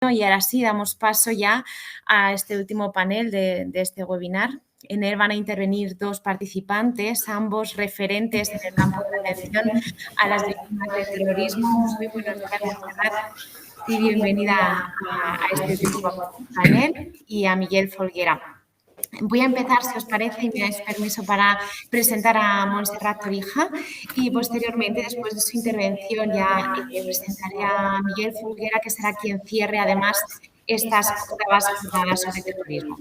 Y ahora sí, damos paso ya a este último panel de este webinar. En él van a intervenir dos participantes, ambos referentes en el campo de atención a las víctimas del terrorismo. Muy buenos días, Montserrat, y bienvenida a este último panel, y a Miguel Folguera. Voy a empezar, si os parece, y me dais permiso para presentar a Montserrat Torija, y posteriormente, después de su intervención, ya presentaré a Miguel Folguera, que será quien cierre además estas octavas jornadas sobre terrorismo.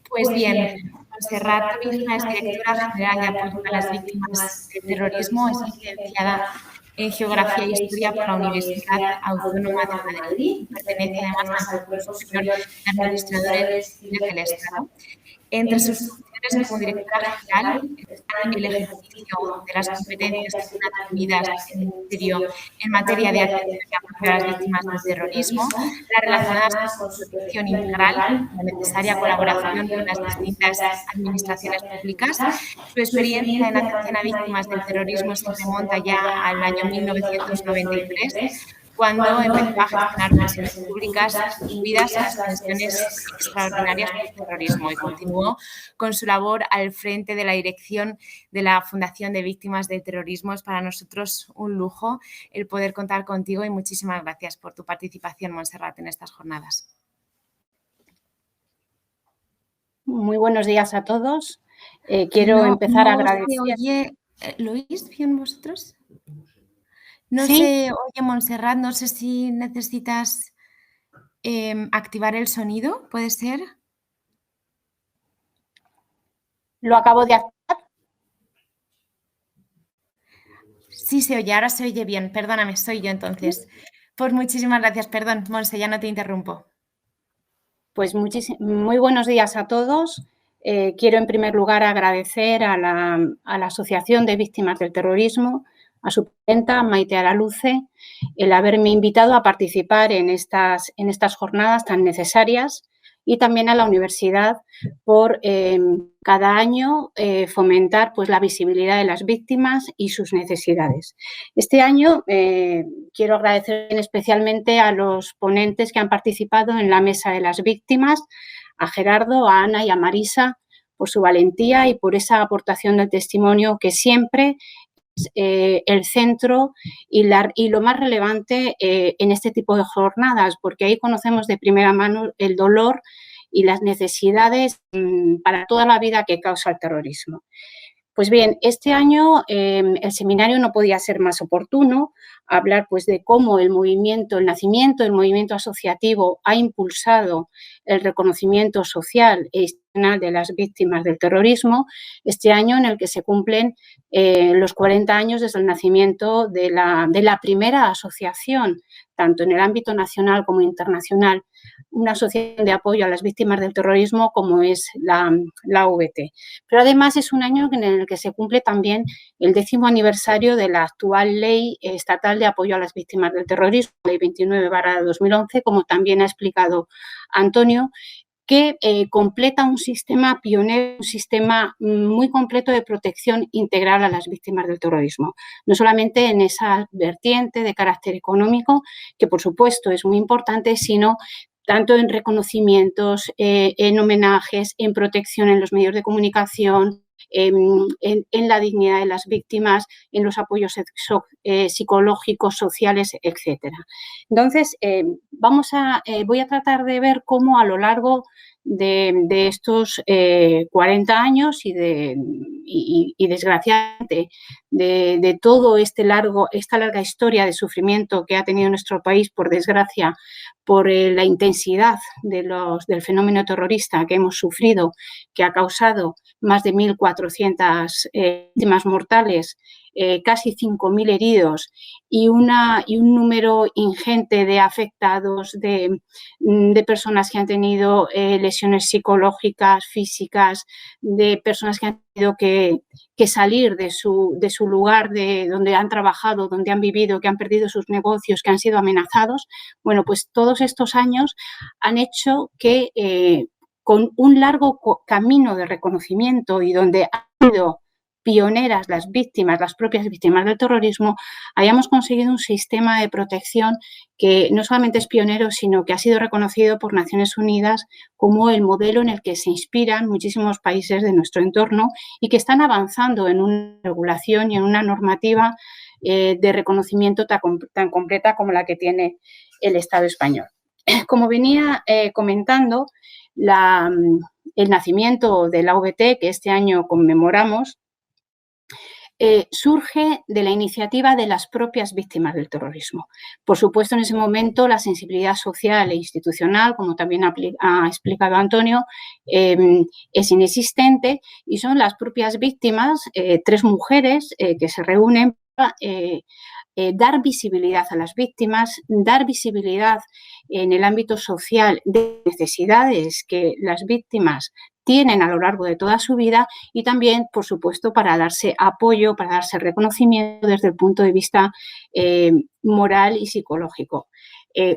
Pues bien, Montserrat Torija es directora general de apoyo a las víctimas del terrorismo, es licenciada en Geografía e Historia por la Universidad Autónoma de Madrid. Pertenece además al Cuerpo Superior de Administradores Civiles del Estado. Entre sus funciones como directora general están el ejercicio de las competencias atribuidas en el Ministerio en materia de atención y apoyo a las víctimas del terrorismo, las relacionadas con su protección integral, la necesaria colaboración con las distintas administraciones públicas. Su experiencia en atención a víctimas del terrorismo se remonta ya al año 1993, cuando empezó a gestionar pensiones públicas incluidas las pensiones extraordinarias por terrorismo, y continuó con su labor al frente de la dirección de la Fundación de Víctimas del Terrorismo. Es para nosotros un lujo el poder contar contigo, y muchísimas gracias por tu participación, Montserrat, en estas jornadas. Muy buenos días a todos. Quiero empezar a agradecer. Oye, ¿lo oís bien vosotros? No ¿Sí? sé, oye, Montserrat, no sé si necesitas activar el sonido, ¿puede ser? Lo acabo de activar. Sí, se oye, ahora se oye bien. Perdóname, soy yo entonces. Pues muchísimas gracias, perdón, Monse, ya no te interrumpo. Pues muy buenos días a todos. Quiero en primer lugar agradecer a la Asociación de Víctimas del Terrorismo, a su presidenta, Maite Araluce, el haberme invitado a participar en estas jornadas tan necesarias, y también a la universidad por cada año fomentar pues, la visibilidad de las víctimas y sus necesidades. Este año quiero agradecer especialmente a los ponentes que han participado en la Mesa de las Víctimas, a Gerardo, a Ana y a Marisa, por su valentía y por esa aportación del testimonio que siempre es el centro y lo más relevante en este tipo de jornadas, porque ahí conocemos de primera mano el dolor y las necesidades para toda la vida que causa el terrorismo. Pues bien, este año el seminario no podía ser más oportuno, hablar pues de cómo el nacimiento del movimiento asociativo ha impulsado el reconocimiento social e institucional de las víctimas del terrorismo, este año en el que se cumplen los 40 años desde el nacimiento de la primera asociación, tanto en el ámbito nacional como internacional, una asociación de apoyo a las víctimas del terrorismo como es la AVT. Pero además es un año en el que se cumple también el 10º aniversario de la actual Ley Estatal de Apoyo a las Víctimas del Terrorismo, Ley 29/2011, como también ha explicado Antonio, que completa un sistema pionero, un sistema muy completo de protección integral a las víctimas del terrorismo. No solamente en esa vertiente de carácter económico, que por supuesto es muy importante, sino tanto en reconocimientos, en homenajes, en protección en los medios de comunicación, en la dignidad de las víctimas, en los apoyos psicológicos, sociales, etcétera. Entonces, voy a tratar de ver cómo a lo largo de estos 40 años y desgraciadamente de todo esta larga historia de sufrimiento que ha tenido nuestro país, por desgracia, por la intensidad del fenómeno terrorista que hemos sufrido, que ha causado más de 1.400 víctimas mortales, casi 5.000 heridos y un número ingente de afectados, de personas que han tenido lesiones psicológicas, físicas, de personas que han tenido que salir de su lugar, de donde han trabajado, donde han vivido, que han perdido sus negocios, que han sido amenazados. Bueno, pues todos estos años han hecho que con un largo camino de reconocimiento y donde ha habido pioneras, las propias víctimas del terrorismo, hayamos conseguido un sistema de protección que no solamente es pionero, sino que ha sido reconocido por Naciones Unidas como el modelo en el que se inspiran muchísimos países de nuestro entorno y que están avanzando en una regulación y en una normativa de reconocimiento tan completa como la que tiene el Estado español. Como venía comentando, el nacimiento de la AVT, que este año conmemoramos, surge de la iniciativa de las propias víctimas del terrorismo. Por supuesto, en ese momento la sensibilidad social e institucional, como también ha explicado Antonio, es inexistente y son las propias víctimas, 3 mujeres que se reúnen para dar visibilidad a las víctimas, dar visibilidad en el ámbito social de necesidades que las víctimas tienen a lo largo de toda su vida y también, por supuesto, para darse apoyo, para darse reconocimiento desde el punto de vista moral y psicológico.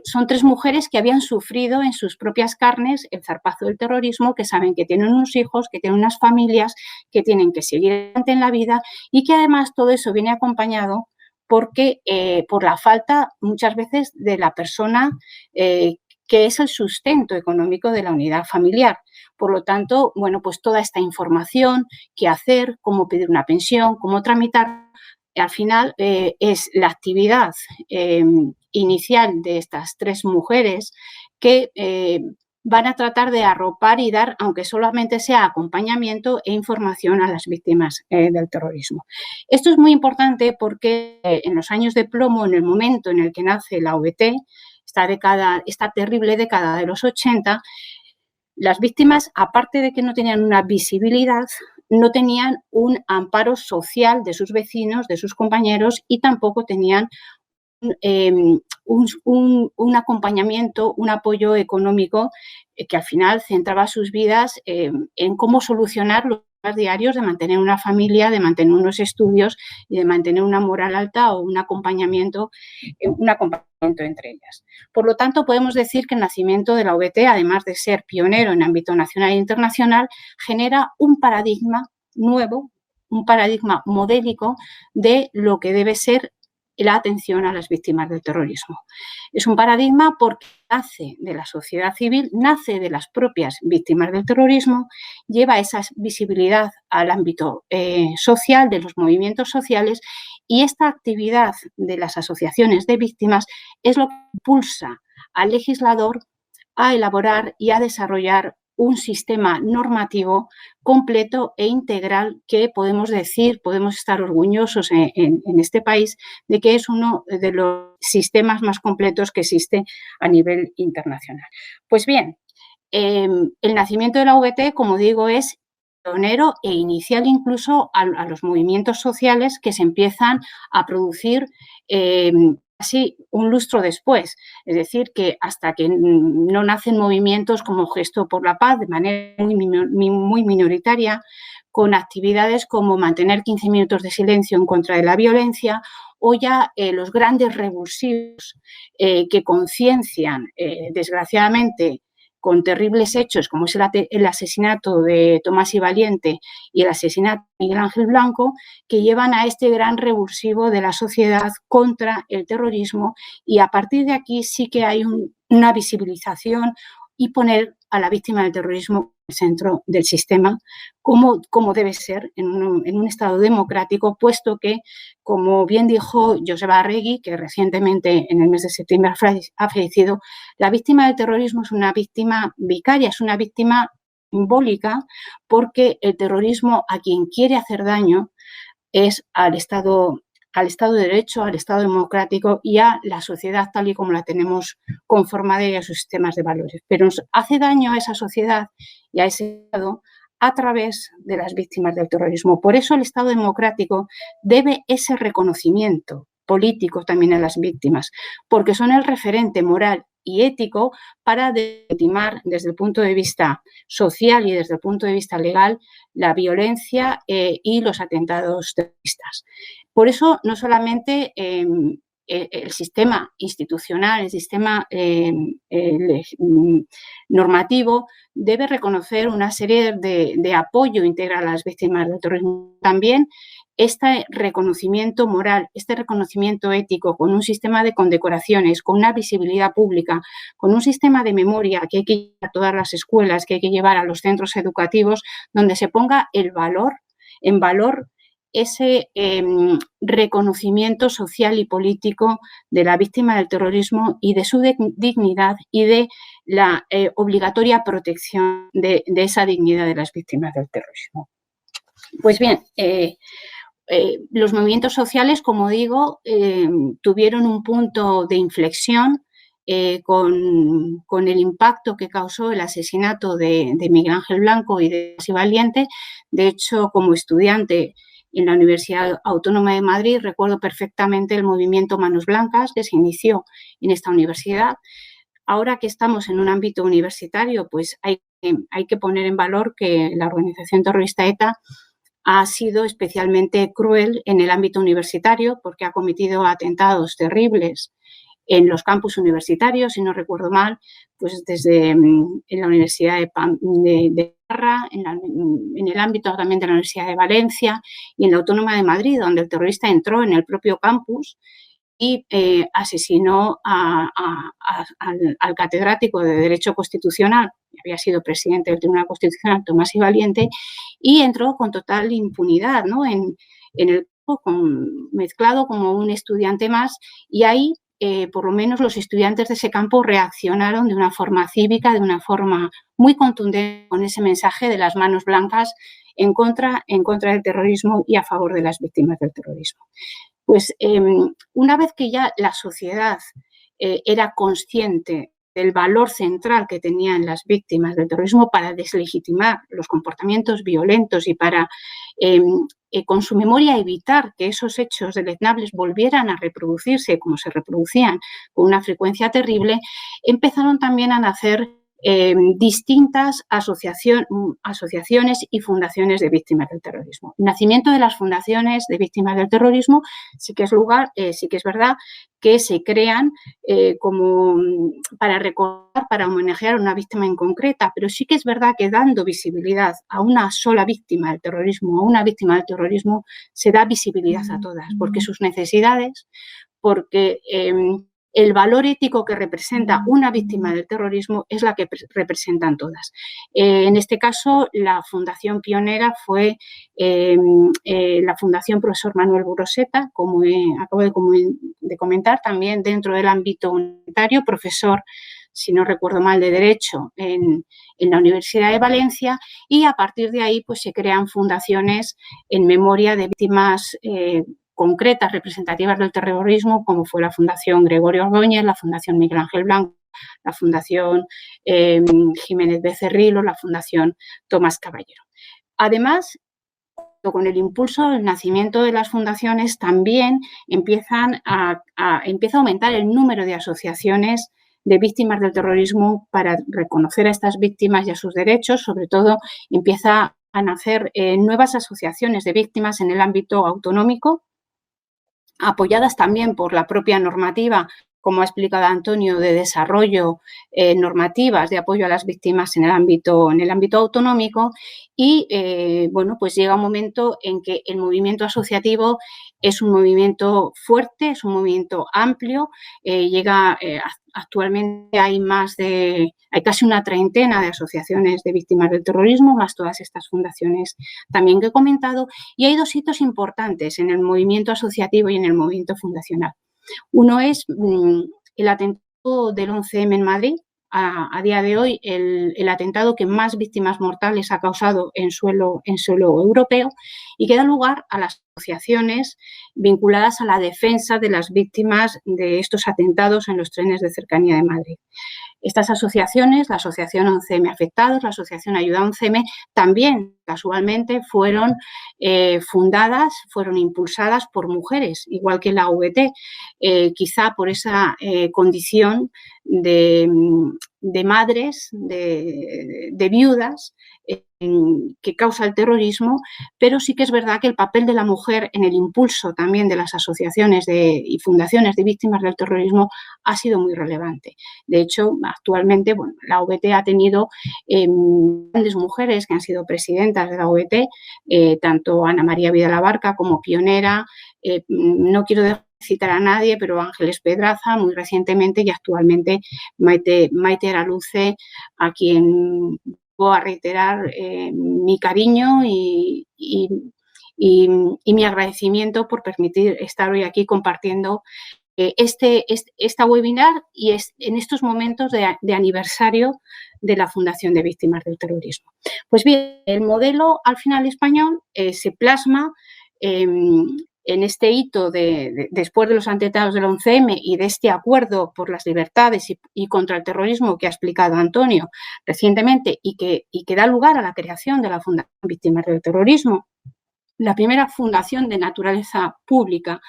Son 3 mujeres que habían sufrido en sus propias carnes el zarpazo del terrorismo, que saben que tienen unos hijos, que tienen unas familias, que tienen que seguir adelante en la vida y que además todo eso viene acompañado porque por la falta muchas veces de la persona que es el sustento económico de la unidad familiar. Por lo tanto, bueno, pues toda esta información, qué hacer, cómo pedir una pensión, cómo tramitar, al final es la actividad inicial de estas 3 mujeres que van a tratar de arropar y dar, aunque solamente sea acompañamiento e información a las víctimas del terrorismo. Esto es muy importante porque en los años de plomo, en el momento en el que nace la AVT, esta terrible década de los 80, las víctimas, aparte de que no tenían una visibilidad, no tenían un amparo social de sus vecinos, de sus compañeros y tampoco tenían un acompañamiento, un apoyo económico que al final centraba sus vidas en cómo solucionar los diarios de mantener una familia, de mantener unos estudios y de mantener una moral alta o un acompañamiento entre ellas. Por lo tanto, podemos decir que el nacimiento de la AVT, además de ser pionero en ámbito nacional e internacional, genera un paradigma nuevo, un paradigma modélico de lo que debe ser la atención a las víctimas del terrorismo. Es un paradigma porque nace de la sociedad civil, nace de las propias víctimas del terrorismo, lleva esa visibilidad al ámbito social, de los movimientos sociales, y esta actividad de las asociaciones de víctimas es lo que impulsa al legislador a elaborar y a desarrollar un sistema normativo completo e integral que podemos decir, podemos estar orgullosos en este país de que es uno de los sistemas más completos que existe a nivel internacional. Pues bien, el nacimiento de la AVT, como digo, es pionero e inicial incluso a los movimientos sociales que se empiezan a producir casi un lustro después, es decir, que hasta que no nacen movimientos como Gesto por la Paz de manera muy minoritaria, con actividades como mantener 15 minutos de silencio en contra de la violencia o ya los grandes revulsivos que conciencian, desgraciadamente, con terribles hechos como es el asesinato de Tomás y Valiente y el asesinato de Miguel Ángel Blanco, que llevan a este gran revulsivo de la sociedad contra el terrorismo, y a partir de aquí sí que hay una visibilización y poner a la víctima del terrorismo en el centro del sistema, como debe ser en un Estado democrático, puesto que, como bien dijo Joseba Arregui, que recientemente en el mes de septiembre ha fallecido, la víctima del terrorismo es una víctima vicaria, es una víctima simbólica, porque el terrorismo a quien quiere hacer daño es al Estado de Derecho, al Estado democrático y a la sociedad tal y como la tenemos conformada y a sus sistemas de valores. Pero nos hace daño a esa sociedad y a ese Estado a través de las víctimas del terrorismo. Por eso el Estado democrático debe ese reconocimiento político también a las víctimas, porque son el referente moral y ético para legitimar desde el punto de vista social y desde el punto de vista legal la violencia y los atentados terroristas. Por eso no solamente el sistema institucional, el sistema normativo debe reconocer una serie de apoyo integral a las víctimas del terrorismo. También este reconocimiento moral, este reconocimiento ético, con un sistema de condecoraciones, con una visibilidad pública, con un sistema de memoria que hay que llevar a todas las escuelas, que hay que llevar a los centros educativos, donde se ponga en valor ese reconocimiento social y político de la víctima del terrorismo y de su dignidad y de la obligatoria protección de esa dignidad de las víctimas del terrorismo. Pues bien, los movimientos sociales, como digo, tuvieron un punto de inflexión con el impacto que causó el asesinato de Miguel Ángel Blanco y de Así Valiente. De hecho, como estudiante en la Universidad Autónoma de Madrid, recuerdo perfectamente el movimiento Manos Blancas que se inició en esta universidad. Ahora que estamos en un ámbito universitario, pues hay que poner en valor que la organización terrorista ETA ha sido especialmente cruel en el ámbito universitario porque ha cometido atentados terribles en los campus universitarios, si no recuerdo mal, pues desde en la Universidad de Parra, en el ámbito también de la Universidad de Valencia y en la Autónoma de Madrid, donde el terrorista entró en el propio campus y asesinó al catedrático de Derecho Constitucional, que había sido presidente del Tribunal Constitucional, Tomás y Valiente, y entró con total impunidad, ¿no? en el mezclado como un estudiante más, y ahí por lo menos los estudiantes de ese campo reaccionaron de una forma cívica, de una forma muy contundente con ese mensaje de las manos blancas en contra del terrorismo y a favor de las víctimas del terrorismo. Pues una vez que ya la sociedad era consciente del valor central que tenían las víctimas del terrorismo para deslegitimar los comportamientos violentos y para, con su memoria, evitar que esos hechos deleznables volvieran a reproducirse como se reproducían con una frecuencia terrible, empezaron también a nacer distintas asociaciones y fundaciones de víctimas del terrorismo. El nacimiento de las fundaciones de víctimas del terrorismo sí que es verdad que se crean como para recordar, para homenajear a una víctima en concreta, pero sí que es verdad que dando visibilidad a una sola víctima del terrorismo, se da visibilidad a todas, porque sus necesidades, porque el valor ético que representa una víctima del terrorismo es la que representan todas. En este caso, la fundación pionera fue la Fundación Profesor Manuel Buroseta, como acabo de comentar, también dentro del ámbito universitario, profesor, si no recuerdo mal, de Derecho en la Universidad de Valencia, y a partir de ahí pues se crean fundaciones en memoria de víctimas concretas, representativas del terrorismo, como fue la Fundación Gregorio Ordóñez, la Fundación Miguel Ángel Blanco, la Fundación Jiménez Becerrilo, la Fundación Tomás Caballero. Además, con el impulso del nacimiento de las fundaciones, también empieza a aumentar el número de asociaciones de víctimas del terrorismo para reconocer a estas víctimas y a sus derechos. Sobre todo, empieza a nacer nuevas asociaciones de víctimas en el ámbito autonómico, apoyadas también por la propia normativa, como ha explicado Antonio, de desarrollo, normativas de apoyo a las víctimas en el ámbito autonómico. Y bueno, pues llega un momento en que el movimiento asociativo es un movimiento fuerte, es un movimiento amplio, actualmente hay casi una treintena de asociaciones de víctimas del terrorismo, más todas estas fundaciones también que he comentado, y hay dos hitos importantes en el movimiento asociativo y en el movimiento fundacional. Uno es el atentado del 11M en Madrid. A día de hoy, el atentado que más víctimas mortales ha causado en suelo europeo, y que da lugar a las asociaciones vinculadas a la defensa de las víctimas de estos atentados en los trenes de cercanía de Madrid. Estas asociaciones, la Asociación 11M Afectados, la Asociación Ayuda 11M, también casualmente fueron fundadas, fueron impulsadas por mujeres, igual que la VT, quizá por esa condición de de madres, de viudas, que causa el terrorismo, pero sí que es verdad que el papel de la mujer en el impulso también de las asociaciones y fundaciones de víctimas del terrorismo ha sido muy relevante. De hecho, actualmente la OVT ha tenido grandes mujeres que han sido presidentas de la OVT, tanto Ana María Vidal Abarca como pionera, no quiero citar a nadie, pero Ángeles Pedraza muy recientemente, y actualmente Maite Araluce, a quien voy a reiterar mi cariño y mi agradecimiento por permitir estar hoy aquí compartiendo esta webinar y en estos momentos de aniversario de la Fundación de Víctimas del Terrorismo. Pues bien, el modelo al final español se plasma en este hito después de los atentados del 11M y de este acuerdo por las libertades y contra el terrorismo que ha explicado Antonio recientemente y que da lugar a la creación de la Fundación Víctimas del Terrorismo, la primera fundación de naturaleza pública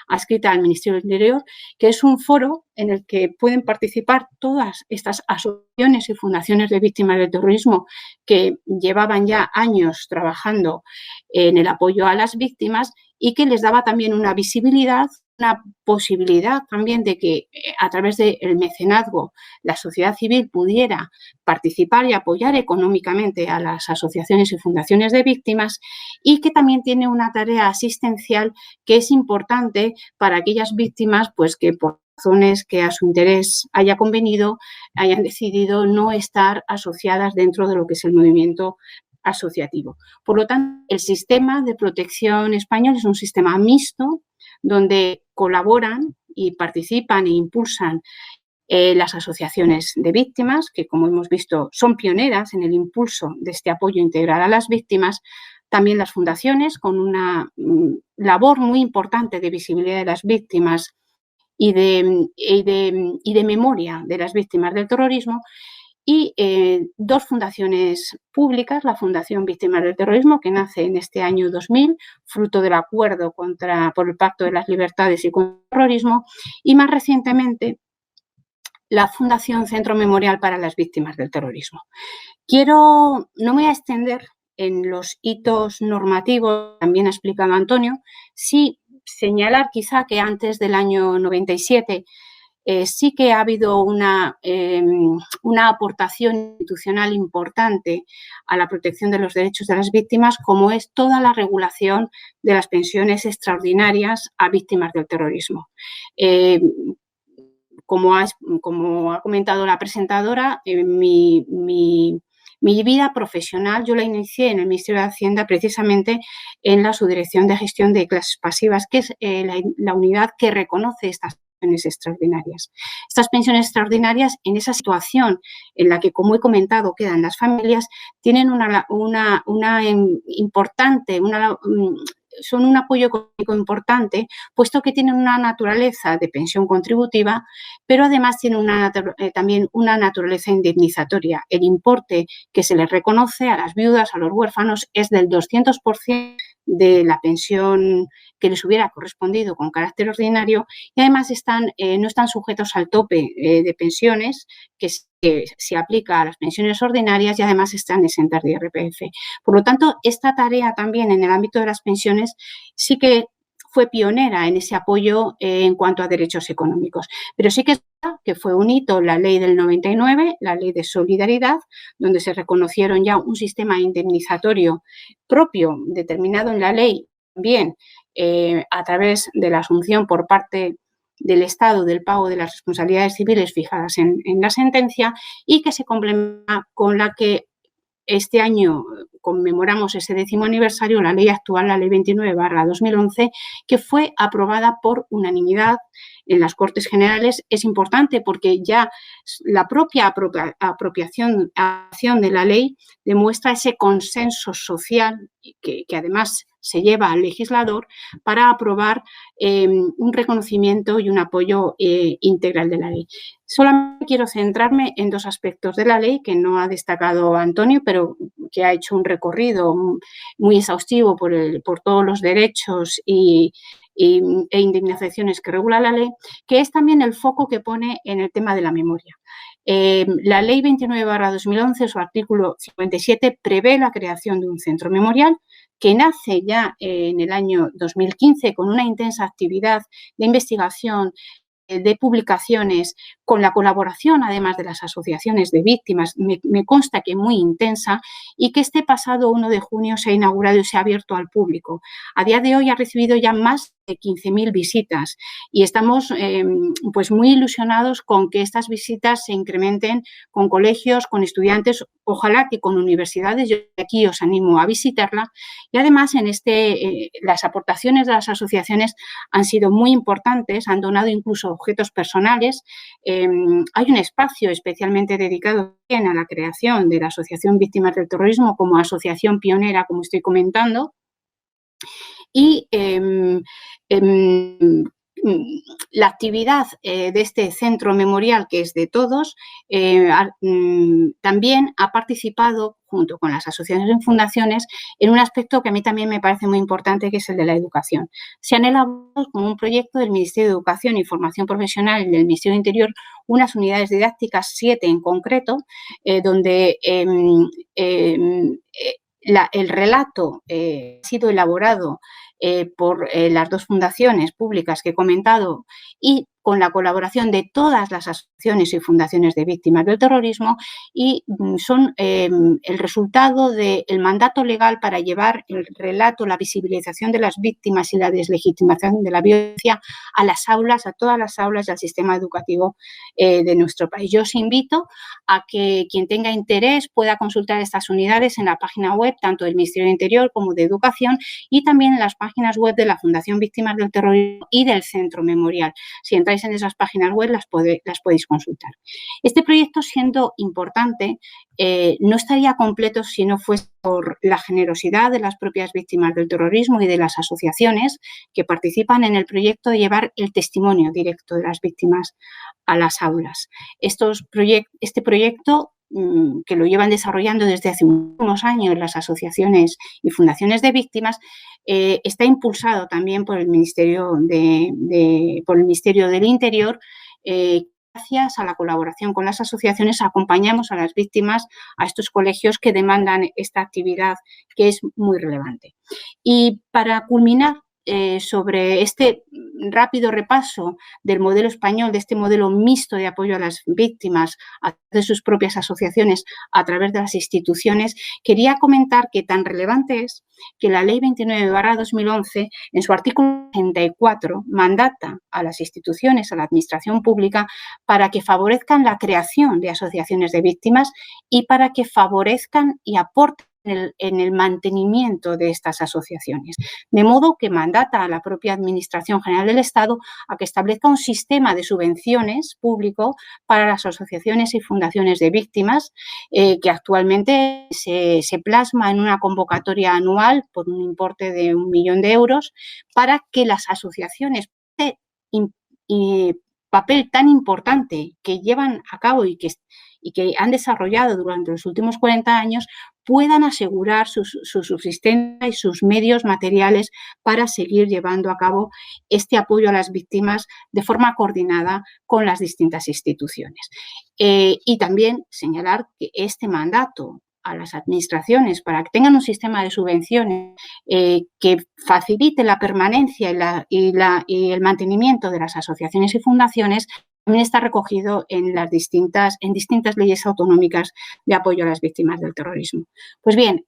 adscrita al Ministerio del Interior, que es un foro en el que pueden participar todas estas asociaciones y fundaciones de víctimas del terrorismo que llevaban ya años trabajando en el apoyo a las víctimas y que les daba también una visibilidad, una posibilidad también de que a través del mecenazgo la sociedad civil pudiera participar y apoyar económicamente a las asociaciones y fundaciones de víctimas, y que también tiene una tarea asistencial que es importante para aquellas víctimas pues que por razones que a su interés haya convenido, hayan decidido no estar asociadas dentro de lo que es el movimiento asociativo. Por lo tanto, el sistema de protección español es un sistema mixto donde colaboran y participan e impulsan las asociaciones de víctimas, que como hemos visto son pioneras en el impulso de este apoyo integral a las víctimas, también las fundaciones con una labor muy importante de visibilidad de las víctimas y de memoria de las víctimas del terrorismo, y dos fundaciones públicas, la Fundación Víctimas del Terrorismo, que nace en este año 2000, fruto del acuerdo por el Pacto de las Libertades y contra el Terrorismo, y más recientemente la Fundación Centro Memorial para las Víctimas del Terrorismo. No me voy a extender en los hitos normativos, también ha explicado Antonio, sí señalar quizá que antes del año 97 sí que ha habido una aportación institucional importante a la protección de los derechos de las víctimas, como es toda la regulación de las pensiones extraordinarias a víctimas del terrorismo. Como ha comentado la presentadora, mi vida profesional yo la inicié en el Ministerio de Hacienda precisamente en la Subdirección de Gestión de Clases Pasivas, que es la unidad que reconoce estas pensiones extraordinarias. Estas pensiones extraordinarias, en esa situación en la que, como he comentado, quedan las familias, tienen son un apoyo económico importante, puesto que tienen una naturaleza de pensión contributiva, pero además tienen también una naturaleza indemnizatoria. El importe que se les reconoce a las viudas, a los huérfanos, es del 200% de la pensión que les hubiera correspondido con carácter ordinario, y además no están sujetos al tope de pensiones que se aplica a las pensiones ordinarias, y además están exentas de IRPF. Por lo tanto, esta tarea también en el ámbito de las pensiones sí que fue pionera en ese apoyo en cuanto a derechos económicos. Pero sí que fue un hito la ley del 99, la ley de solidaridad, donde se reconocieron ya un sistema indemnizatorio propio, determinado en la ley también, a través de la asunción por parte del Estado del pago de las responsabilidades civiles fijadas en la sentencia, y que se complementa con la que este año conmemoramos ese 10º aniversario, la ley actual, la ley 29/2011, que fue aprobada por unanimidad en las Cortes Generales. Es importante porque ya la propia apropiación de la ley demuestra ese consenso social que además se lleva al legislador para aprobar un reconocimiento y un apoyo integral de la ley. Solamente quiero centrarme en dos aspectos de la ley que no ha destacado Antonio, pero que ha hecho un recorrido muy exhaustivo por todos los derechos e indemnizaciones que regula la ley, que es también el foco que pone en el tema de la memoria. La Ley 29/2011, su artículo 57, prevé la creación de un centro memorial que nace ya en el año 2015 con una intensa actividad de investigación, de publicaciones, con la colaboración además de las asociaciones de víctimas, me consta que muy intensa, y que este pasado 1 de junio se ha inaugurado y se ha abierto al público. A día de hoy ha recibido ya más de 15.000 visitas y estamos pues muy ilusionados con que estas visitas se incrementen con colegios, con estudiantes, ojalá que con universidades. Yo aquí os animo a visitarla, y además las aportaciones de las asociaciones han sido muy importantes, han donado incluso objetos personales. Hay un espacio especialmente dedicado a la creación de la Asociación Víctimas del Terrorismo como asociación pionera, como estoy comentando, y la actividad de este centro memorial, que es de todos, también ha participado, junto con las asociaciones y fundaciones, en un aspecto que a mí también me parece muy importante, que es el de la educación. Se han elaborado como un proyecto del Ministerio de Educación y Formación Profesional y del Ministerio de Interior unas unidades didácticas, 7 en concreto, donde el relato ha sido elaborado por las 2 fundaciones públicas que he comentado y con la colaboración de todas las asociaciones y fundaciones de víctimas del terrorismo, y son el resultado del mandato legal para llevar el relato, la visibilización de las víctimas y la deslegitimación de la violencia a las aulas, a todas las aulas del sistema educativo de nuestro país. Yo os invito a que quien tenga interés pueda consultar estas unidades en la página web tanto del Ministerio de Interior como de Educación, y también en las páginas web de la Fundación Víctimas del Terrorismo y del Centro Memorial. Si entráis en esas páginas web las podéis consultar. Este proyecto, siendo importante, no estaría completo si no fuese por la generosidad de las propias víctimas del terrorismo y de las asociaciones que participan en el proyecto de llevar el testimonio directo de las víctimas a las aulas. Este proyecto, que lo llevan desarrollando desde hace unos años las asociaciones y fundaciones de víctimas, está impulsado también por el Ministerio del Interior. Gracias a la colaboración con las asociaciones, acompañamos a las víctimas a estos colegios que demandan esta actividad, que es muy relevante. Y para culminar, sobre este rápido repaso del modelo español, de este modelo mixto de apoyo a las víctimas a través de sus propias asociaciones, a través de las instituciones, quería comentar que tan relevante es que la Ley 29/2011, en su artículo 64, mandata a las instituciones, a la administración pública, para que favorezcan la creación de asociaciones de víctimas y para que favorezcan y aporten en el mantenimiento de estas asociaciones. De modo que mandata a la propia Administración General del Estado a que establezca un sistema de subvenciones público para las asociaciones y fundaciones de víctimas, que actualmente se plasma en una convocatoria anual por un importe de 1 millón de euros, para que las asociaciones, papel tan importante que llevan a cabo y que han desarrollado durante los últimos 40 años, puedan asegurar su subsistencia y sus medios materiales para seguir llevando a cabo este apoyo a las víctimas de forma coordinada con las distintas instituciones. Y también señalar que este mandato a las administraciones para que tengan un sistema de subvenciones que facilite la permanencia y el mantenimiento de las asociaciones y fundaciones también está recogido en distintas leyes autonómicas de apoyo a las víctimas del terrorismo. Pues bien,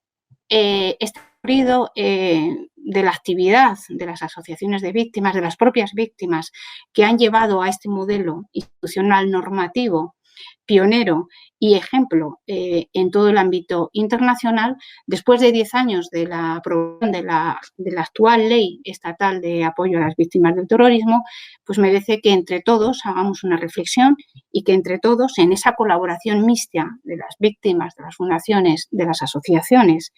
este recorrido de la actividad de las asociaciones de víctimas, de las propias víctimas que han llevado a este modelo institucional normativo pionero y ejemplo en todo el ámbito internacional, después de 10 años de la aprobación de la actual Ley Estatal de Apoyo a las Víctimas del Terrorismo, pues merece que entre todos hagamos una reflexión y que entre todos, en esa colaboración mixta de las víctimas, de las fundaciones, de las asociaciones,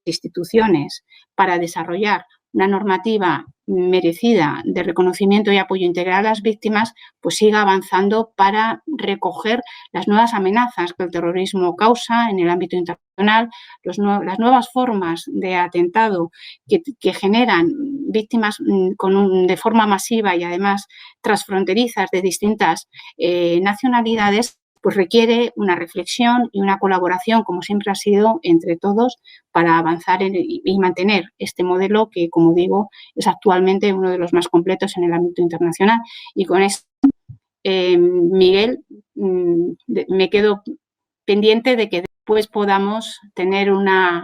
instituciones, para desarrollar una normativa merecida de reconocimiento y apoyo integral a las víctimas, pues siga avanzando para recoger las nuevas amenazas que el terrorismo causa en el ámbito internacional, las nuevas formas de atentado que generan víctimas de forma masiva y además transfronterizas de distintas nacionalidades, pues requiere una reflexión y una colaboración, como siempre ha sido, entre todos para avanzar y mantener este modelo que, como digo, es actualmente uno de los más completos en el ámbito internacional. Y con esto, Miguel, me quedo pendiente de que después podamos tener un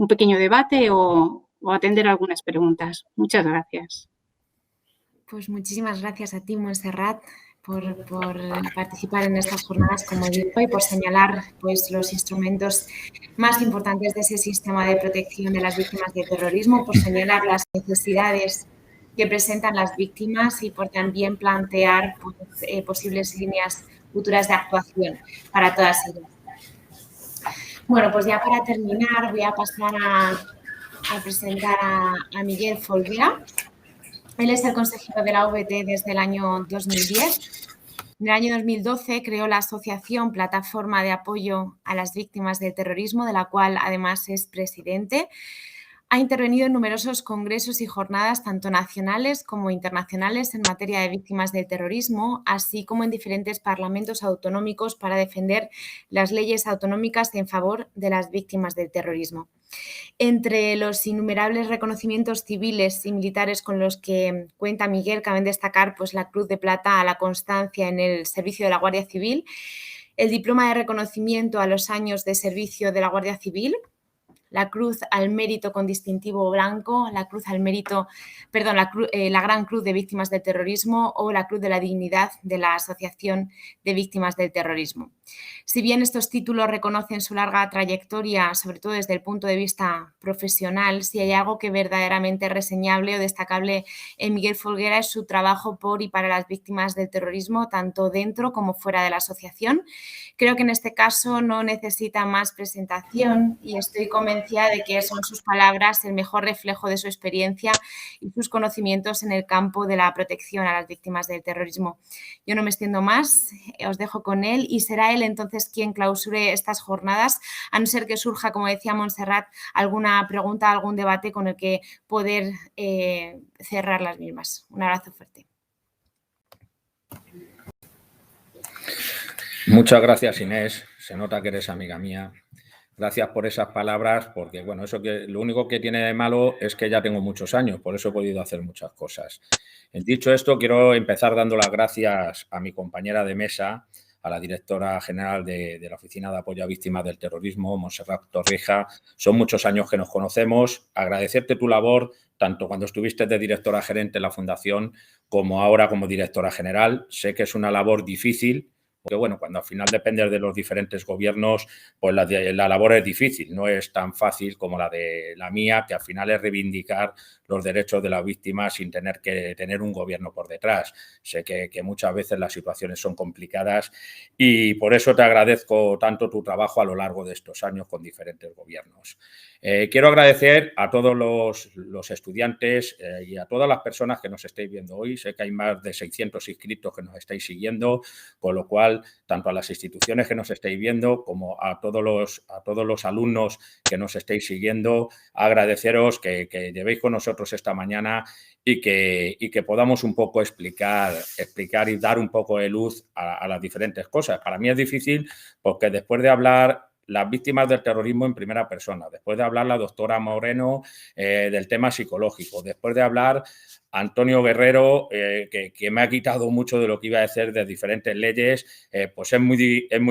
pequeño debate o atender algunas preguntas. Muchas gracias. Pues muchísimas gracias a ti, Montserrat, por participar en estas jornadas, como digo, y por señalar pues, los instrumentos más importantes de ese sistema de protección de las víctimas de terrorismo, por señalar las necesidades que presentan las víctimas y por también plantear pues, posibles líneas futuras de actuación para todas ellas. Bueno, pues ya para terminar voy a pasar a presentar a Miguel Folguera. Él es el consejero de la OVT desde el año 2010. En el año 2012 creó la asociación Plataforma de Apoyo a las Víctimas del Terrorismo, de la cual además es presidente. Ha intervenido en numerosos congresos y jornadas, tanto nacionales como internacionales, en materia de víctimas del terrorismo, así como en diferentes parlamentos autonómicos para defender las leyes autonómicas en favor de las víctimas del terrorismo. Entre los innumerables reconocimientos civiles y militares con los que cuenta Miguel, caben destacar pues, la Cruz de Plata a la constancia en el servicio de la Guardia Civil, el diploma de reconocimiento a los años de servicio de la Guardia Civil, la Cruz al Mérito con distintivo blanco, la Gran Cruz de Víctimas del Terrorismo o la Cruz de la Dignidad de la Asociación de Víctimas del Terrorismo. Si bien estos títulos reconocen su larga trayectoria, sobre todo desde el punto de vista profesional, si hay algo que verdaderamente reseñable o destacable en Miguel Folguera es su trabajo por y para las víctimas del terrorismo, tanto dentro como fuera de la asociación. Creo que en este caso no necesita más presentación y estoy convencida de que son sus palabras el mejor reflejo de su experiencia y sus conocimientos en el campo de la protección a las víctimas del terrorismo. Yo no me extiendo más, os dejo con él y será él entonces quien clausure estas jornadas, a no ser que surja, como decía Montserrat, alguna pregunta, algún debate con el que poder cerrar las mismas. Un abrazo fuerte. Muchas gracias, Inés. Se nota que eres amiga mía. Gracias por esas palabras, porque bueno, lo único que tiene de malo es que ya tengo muchos años, por eso he podido hacer muchas cosas. Dicho esto, quiero empezar dando las gracias a mi compañera de mesa, a la directora general de la Oficina de Apoyo a Víctimas del Terrorismo, Montserrat Torrija. Son muchos años que nos conocemos. Agradecerte tu labor, tanto cuando estuviste de directora gerente en la Fundación como ahora como directora general. Sé que es una labor difícil, porque, bueno, cuando al final dependes de los diferentes gobiernos, pues la labor es difícil, no es tan fácil como la de la mía, que al final es reivindicar los derechos de las víctimas sin tener que tener un gobierno por detrás. Sé que muchas veces las situaciones son complicadas y por eso te agradezco tanto tu trabajo a lo largo de estos años con diferentes gobiernos. Quiero agradecer a todos los estudiantes y a todas las personas que nos estáis viendo hoy. Sé que hay más de 600 inscritos que nos estáis siguiendo, con lo cual, tanto a las instituciones que nos estáis viendo como a todos los alumnos que nos estáis siguiendo, agradeceros que llevéis con nosotros esta mañana y que podamos un poco explicar y dar un poco de luz a las diferentes cosas. Para mí es difícil porque después de hablar las víctimas del terrorismo en primera persona, después de hablar la doctora Moreno del tema psicológico, después de hablar Antonio Guerrero, que me ha quitado mucho de lo que iba a decir de diferentes leyes, pues es muy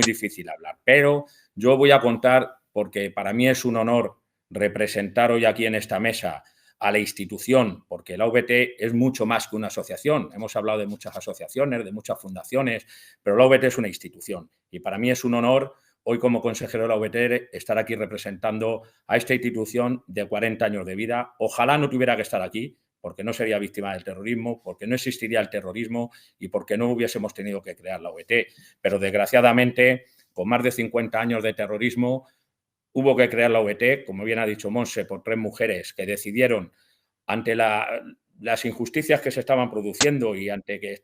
difícil hablar. Pero yo voy a contar, porque para mí es un honor representar hoy aquí en esta mesa a la institución, porque la OVT es mucho más que una asociación. Hemos hablado de muchas asociaciones, de muchas fundaciones, pero la OVT es una institución y para mí es un honor hoy como consejero de la OVT estar aquí representando a esta institución de 40 años de vida. Ojalá no tuviera que estar aquí, porque no sería víctima del terrorismo, porque no existiría el terrorismo y porque no hubiésemos tenido que crear la OVT. Pero desgraciadamente, con más de 50 años de terrorismo, hubo que crear la OVT, como bien ha dicho Monse, por 3 mujeres que decidieron, ante las injusticias que se estaban produciendo y ante que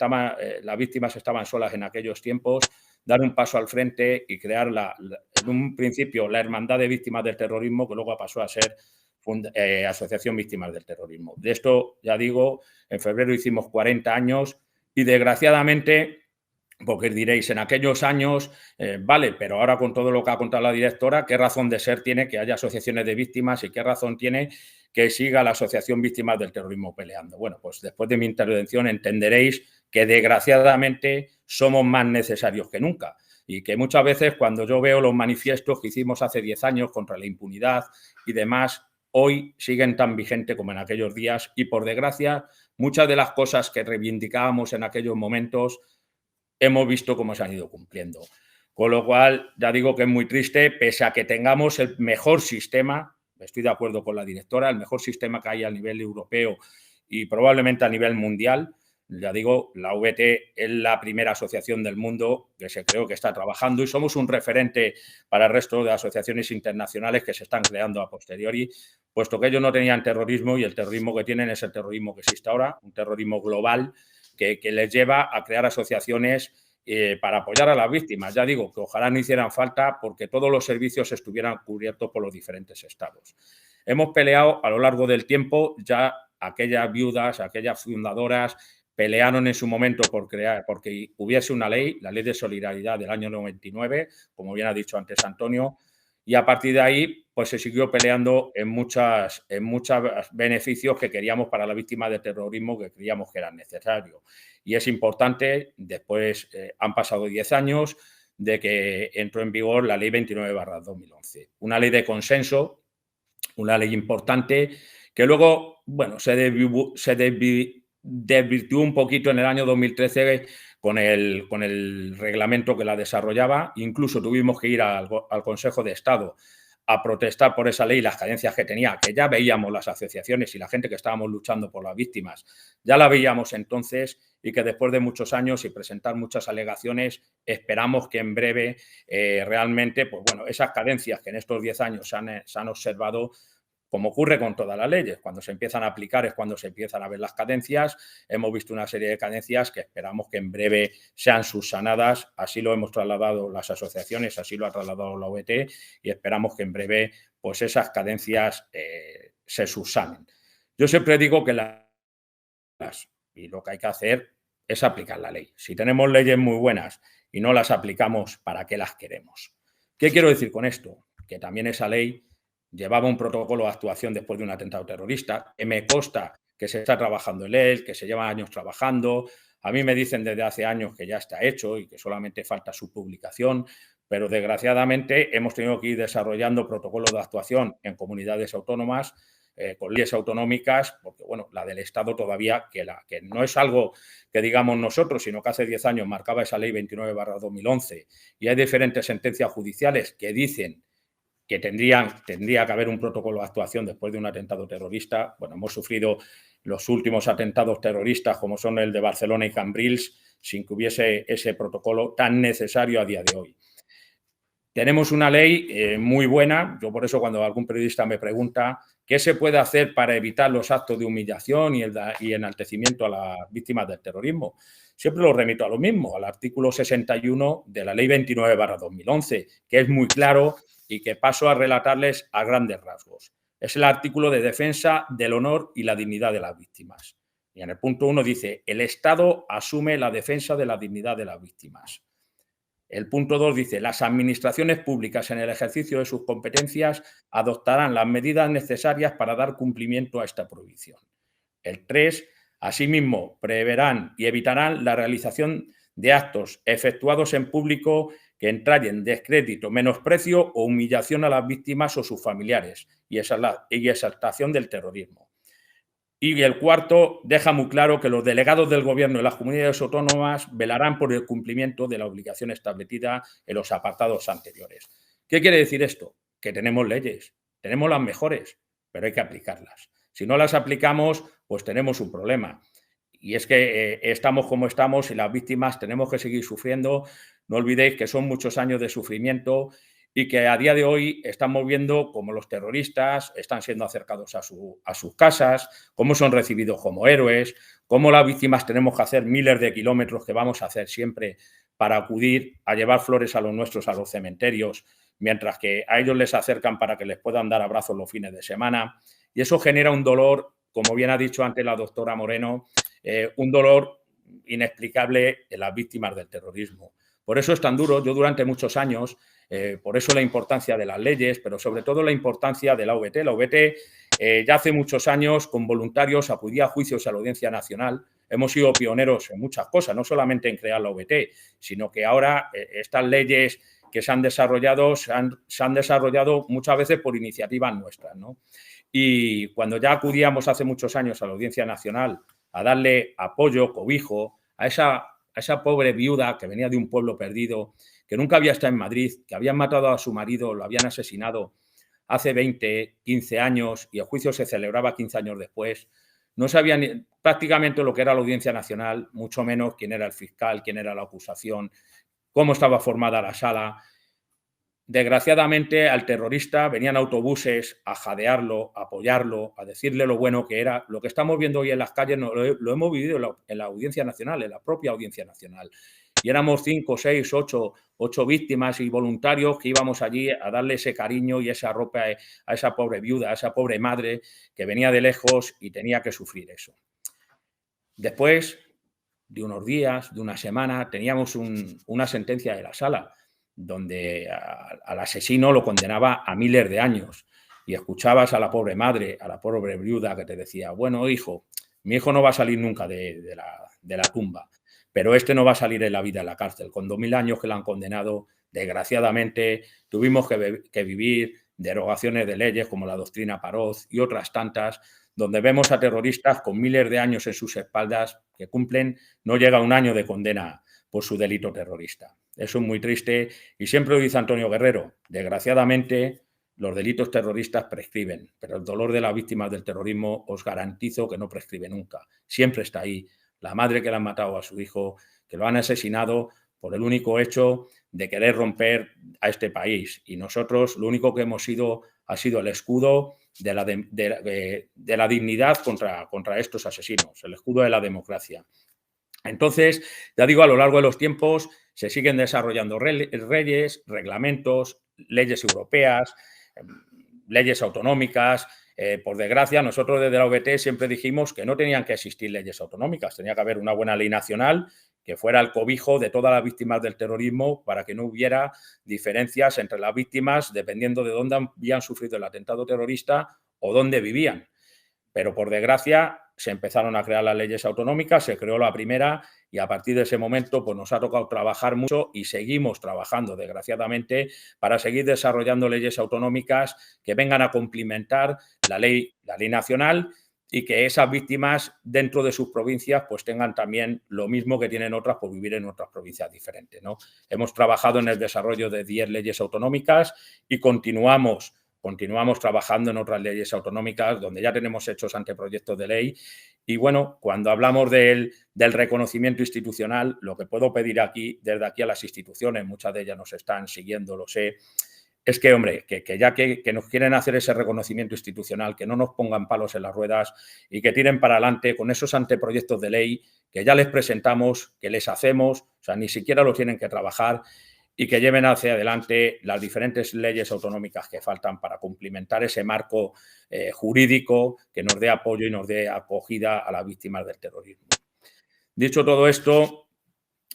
las víctimas estaban solas en aquellos tiempos, dar un paso al frente y crear en un principio la Hermandad de Víctimas del Terrorismo, que luego pasó a ser Asociación Víctimas del Terrorismo. De esto, ya digo, en febrero hicimos 40 años y desgraciadamente Porque diréis, en aquellos años, vale, pero ahora con todo lo que ha contado la directora, ¿qué razón de ser tiene que haya asociaciones de víctimas y qué razón tiene que siga la Asociación Víctimas del Terrorismo peleando? Bueno, pues después de mi intervención entenderéis que desgraciadamente somos más necesarios que nunca y que muchas veces cuando yo veo los manifiestos que hicimos hace 10 años contra la impunidad y demás, hoy siguen tan vigentes como en aquellos días y, por desgracia, muchas de las cosas que reivindicábamos en aquellos momentos hemos visto cómo se han ido cumpliendo. Con lo cual, ya digo que es muy triste, pese a que tengamos el mejor sistema, estoy de acuerdo con la directora, el mejor sistema que hay a nivel europeo y probablemente a nivel mundial. Ya digo, la VT es la primera asociación del mundo que se creó, que está trabajando y somos un referente para el resto de asociaciones internacionales que se están creando a posteriori, puesto que ellos no tenían terrorismo y el terrorismo que tienen es el terrorismo que existe ahora, un terrorismo global que les lleva a crear asociaciones para apoyar a las víctimas. Ya digo, que ojalá no hicieran falta porque todos los servicios estuvieran cubiertos por los diferentes estados. Hemos peleado a lo largo del tiempo, ya aquellas viudas, aquellas fundadoras, pelearon en su momento porque hubiese una ley, la Ley de Solidaridad del año 99, como bien ha dicho antes Antonio, y a partir de ahí pues se siguió peleando en muchos beneficios que queríamos para la víctima de terrorismo que creíamos que eran necesarios. Y es importante, después han pasado 10 años de que entró en vigor la Ley 29/2011, una ley de consenso, una ley importante que luego, bueno, se desvirtuó un poquito en el año 2013 con el reglamento que la desarrollaba. Incluso tuvimos que ir al Consejo de Estado a protestar por esa ley y las carencias que tenía, que ya veíamos las asociaciones y la gente que estábamos luchando por las víctimas, ya la veíamos entonces y que después de muchos años y presentar muchas alegaciones, esperamos que en breve realmente, pues bueno, esas carencias que en estos 10 años se han observado, como ocurre con todas las leyes, cuando se empiezan a aplicar es cuando se empiezan a ver las carencias. Hemos visto una serie de carencias que esperamos que en breve sean subsanadas. Así lo hemos trasladado las asociaciones, así lo ha trasladado la OET y esperamos que en breve pues esas carencias se subsanen. Yo siempre digo que y lo que hay que hacer es aplicar la ley. Si tenemos leyes muy buenas y no las aplicamos, ¿para qué las queremos? ¿Qué quiero decir con esto? Que también esa ley llevaba un protocolo de actuación después de un atentado terrorista, que me consta que se está trabajando en él, que se llevan años trabajando. A mí me dicen desde hace años que ya está hecho y que solamente falta su publicación, pero desgraciadamente hemos tenido que ir desarrollando protocolos de actuación en comunidades autónomas, con leyes autonómicas, porque bueno, la del Estado todavía, que no es algo que digamos nosotros, sino que hace 10 años marcaba esa ley 29/2011 y hay diferentes sentencias judiciales que dicen que tendría que haber un protocolo de actuación después de un atentado terrorista. Bueno, hemos sufrido los últimos atentados terroristas como son el de Barcelona y Cambrils sin que hubiese ese protocolo tan necesario a día de hoy. Tenemos una ley muy buena. Yo por eso cuando algún periodista me pregunta qué se puede hacer para evitar los actos de humillación y enaltecimiento a las víctimas del terrorismo, siempre lo remito a lo mismo, al artículo 61 de la ley 29/2011, que es muy claro y que paso a relatarles a grandes rasgos. Es el artículo de defensa del honor y la dignidad de las víctimas. Y en el punto 1 dice, el Estado asume la defensa de la dignidad de las víctimas. El punto 2 dice, las administraciones públicas en el ejercicio de sus competencias adoptarán las medidas necesarias para dar cumplimiento a esta prohibición. El 3, asimismo, preverán y evitarán la realización de actos efectuados en público que entrañen descrédito, menosprecio o humillación a las víctimas o sus familiares y exaltación del terrorismo. Y el 4 deja muy claro que los delegados del Gobierno de las comunidades autónomas velarán por el cumplimiento de la obligación establecida en los apartados anteriores. ¿Qué quiere decir esto? Que tenemos leyes, tenemos las mejores, pero hay que aplicarlas. Si no las aplicamos, pues tenemos un problema. Y es que estamos como estamos y las víctimas tenemos que seguir sufriendo. No olvidéis que son muchos años de sufrimiento y que a día de hoy estamos viendo cómo los terroristas están siendo acercados a sus casas, cómo son recibidos como héroes, cómo las víctimas tenemos que hacer miles de kilómetros que vamos a hacer siempre para acudir a llevar flores a los nuestros a los cementerios, mientras que a ellos les acercan para que les puedan dar abrazos los fines de semana. Y eso genera un dolor, como bien ha dicho antes la doctora Moreno, un dolor inexplicable en las víctimas del terrorismo. Por eso es tan duro. Yo durante muchos años, por eso la importancia de las leyes, pero sobre todo la importancia de la AVT. La AVT ya hace muchos años con voluntarios acudía a juicios a la Audiencia Nacional. Hemos sido pioneros en muchas cosas, no solamente en crear la AVT, sino que ahora estas leyes que se han desarrollado muchas veces por iniciativas nuestras, ¿no? Y cuando ya acudíamos hace muchos años a la Audiencia Nacional a darle apoyo, cobijo a esa pobre viuda que venía de un pueblo perdido, que nunca había estado en Madrid, que habían matado a su marido, lo habían asesinado hace 20, 15 años y el juicio se celebraba 15 años después, no sabían prácticamente lo que era la Audiencia Nacional, mucho menos quién era el fiscal, quién era la acusación, cómo estaba formada la sala. Desgraciadamente, al terrorista venían autobuses a jadearlo, a apoyarlo, a decirle lo bueno que era. Lo que estamos viendo hoy en las calles lo hemos vivido en la Audiencia Nacional, en la propia Audiencia Nacional. Y éramos 5, 6, 8 víctimas y voluntarios que íbamos allí a darle ese cariño y esa ropa a esa pobre viuda, a esa pobre madre que venía de lejos y tenía que sufrir eso. Después de unos días, de una semana, teníamos una sentencia de la sala donde al asesino lo condenaba a miles de años y escuchabas a la pobre madre, a la pobre viuda que te decía, bueno, hijo, mi hijo no va a salir nunca de la tumba, pero este no va a salir en la vida en la cárcel. Con 2000 años que lo han condenado, desgraciadamente, tuvimos que vivir derogaciones de leyes como la doctrina Parot y otras tantas, donde vemos a terroristas con miles de años en sus espaldas que cumplen, no llega un año de condena por su delito terrorista. Eso es muy triste y siempre lo dice Antonio Guerrero, desgraciadamente los delitos terroristas prescriben, pero el dolor de las víctimas del terrorismo os garantizo que no prescribe nunca, siempre está ahí. La madre que le han matado a su hijo, que lo han asesinado por el único hecho de querer romper a este país y nosotros lo único que hemos sido ha sido el escudo de la dignidad contra estos asesinos, el escudo de la democracia. Entonces, ya digo, a lo largo de los tiempos se siguen desarrollando leyes, reglamentos, leyes europeas, leyes autonómicas. Por desgracia, nosotros desde la AVT siempre dijimos que no tenían que existir leyes autonómicas, tenía que haber una buena ley nacional que fuera el cobijo de todas las víctimas del terrorismo para que no hubiera diferencias entre las víctimas dependiendo de dónde habían sufrido el atentado terrorista o dónde vivían. Pero por desgracia se empezaron a crear las leyes autonómicas, se creó la primera y a partir de ese momento pues nos ha tocado trabajar mucho y seguimos trabajando desgraciadamente para seguir desarrollando leyes autonómicas que vengan a complementar la ley nacional y que esas víctimas dentro de sus provincias pues tengan también lo mismo que tienen otras por vivir en otras provincias diferentes, ¿no? Hemos trabajado en el desarrollo de 10 leyes autonómicas y continuamos trabajando en otras leyes autonómicas donde ya tenemos hechos anteproyectos de ley. Y bueno, cuando hablamos del reconocimiento institucional, lo que puedo pedir aquí, desde aquí a las instituciones, muchas de ellas nos están siguiendo, lo sé, es que, hombre, que ya que nos quieren hacer ese reconocimiento institucional, que no nos pongan palos en las ruedas y que tiren para adelante con esos anteproyectos de ley que ya les presentamos, que les hacemos, o sea, ni siquiera los tienen que trabajar y que lleven hacia adelante las diferentes leyes autonómicas que faltan para cumplimentar ese marco jurídico que nos dé apoyo y nos dé acogida a las víctimas del terrorismo. Dicho todo esto,